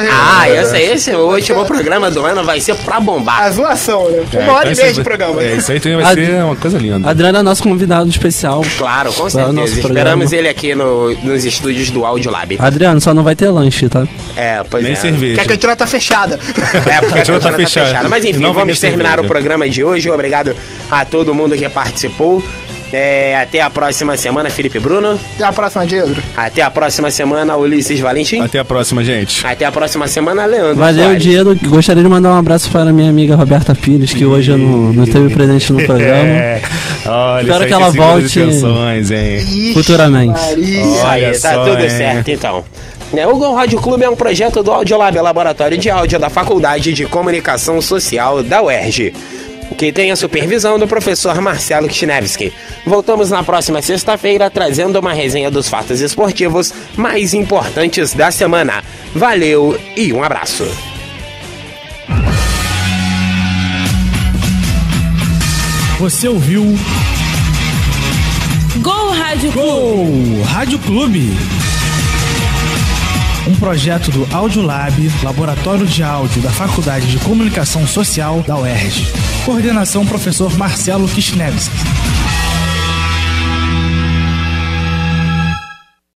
Esse último programa do ano vai ser pra bombar. A zoação, né? 1h30 de programa. Isso aí também vai ser uma coisa linda. Adriano é nosso convidado especial. Claro, com certeza. Esperamos ele aqui nos estúdios do Audiolab. Adriano, só não vai ter lanche, tá? Pois nem cerveja. Porque a cantina tá fechada. Porque a cantina tá fechada. Mas enfim, vamos terminar o programa de hoje. Obrigado a todo mundo que participou. Até a próxima semana, Felipe Bruno. Até a próxima, Diego. Até a próxima semana, Ulisses Valentim. Até a próxima, gente. Até a próxima semana, Leandro. Valeu, Diego. Gostaria de mandar um abraço para minha amiga Roberta Pires, que hoje não esteve presente no programa. Olha, espero que ela volte futuramente. Olha, tá tudo certo, então. O Gol Rádio Clube é um projeto do Audiolab, Laboratório de Áudio da Faculdade de Comunicação Social da UERJ, que tem a supervisão do professor Marcelo Kishnevski. Voltamos na próxima sexta-feira trazendo uma resenha dos fatos esportivos mais importantes da semana. Valeu e um abraço. Você ouviu Gol Rádio Clube. Gol Rádio Clube. Um projeto do Audiolab, Laboratório de Áudio da Faculdade de Comunicação Social da UERJ. Coordenação professor Marcelo Kishnevski.